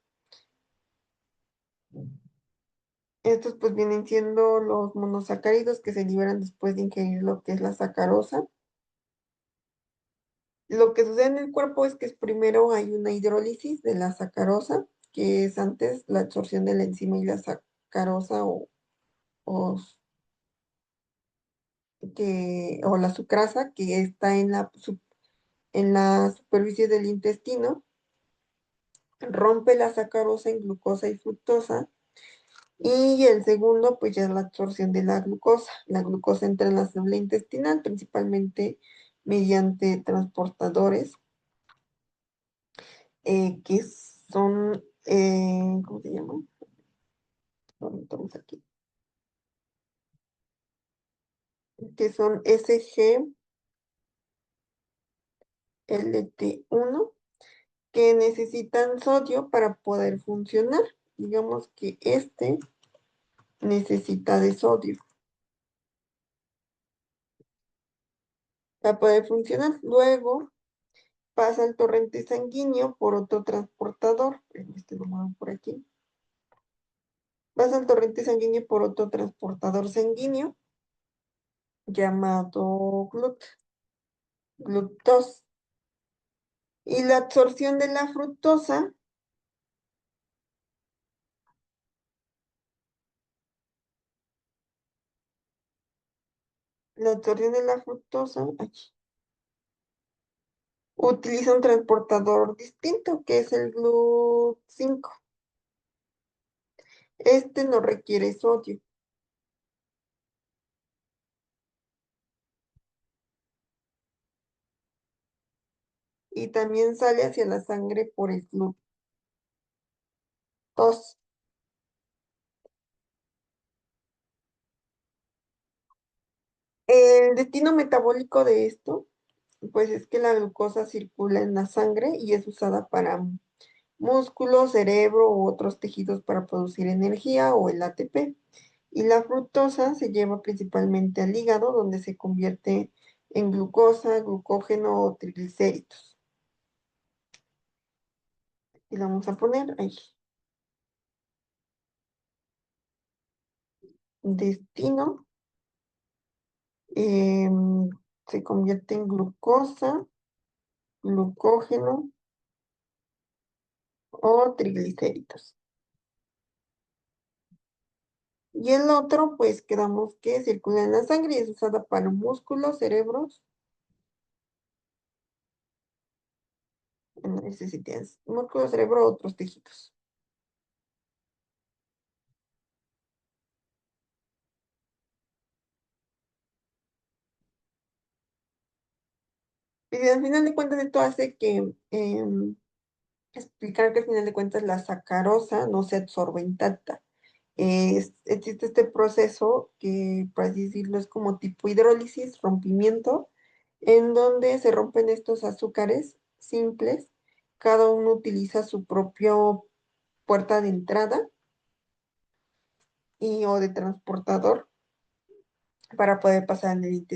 Estos pues vienen siendo los monosacáridos que se liberan después de ingerir lo que es la sacarosa. Lo que sucede en el cuerpo es que primero hay una hidrólisis de la sacarosa, que es antes la absorción de la enzima y la sacarosa o, o la sucrasa, que está en la superficie del intestino, rompe la sacarosa en glucosa y fructosa. Y el segundo, pues ya es la absorción de la glucosa. La glucosa entra en la célula intestinal, principalmente mediante transportadores, que son, ¿cómo se llaman? Lo estamos aquí. Que son SGLT1, que necesitan sodio para poder funcionar. Digamos que este necesita de sodio para poder funcionar. Luego pasa el torrente sanguíneo por otro transportador. Este lo muevo por aquí. Pasa el torrente sanguíneo por otro transportador sanguíneo llamado GLUT2. Y la absorción de la fructosa aquí, utiliza un transportador distinto que es el GLUT5. Este no requiere sodio y también sale hacia la sangre por el GLUT2. El destino metabólico de esto, pues es que la glucosa circula en la sangre y es usada para músculo, cerebro u otros tejidos para producir energía o el ATP. Y la fructosa se lleva principalmente al hígado, donde se convierte en glucosa, glucógeno o triglicéridos. Y la vamos a poner ahí. Destino em, se convierte en glucosa, glucógeno o triglicéridos. Y el otro, pues quedamos que circula en la sangre y es usada para músculos, cerebros, ese sí tienes, músculo, cerebro, otros tejidos. Y al final de cuentas esto hace que explicar que al final de cuentas la sacarosa no se absorbe intacta. Existe este proceso que, por así decirlo, es como tipo hidrólisis, rompimiento, en donde se rompen estos azúcares simples. Cada uno utiliza su propio puerta de entrada y o de transportador para poder pasar en el intestino.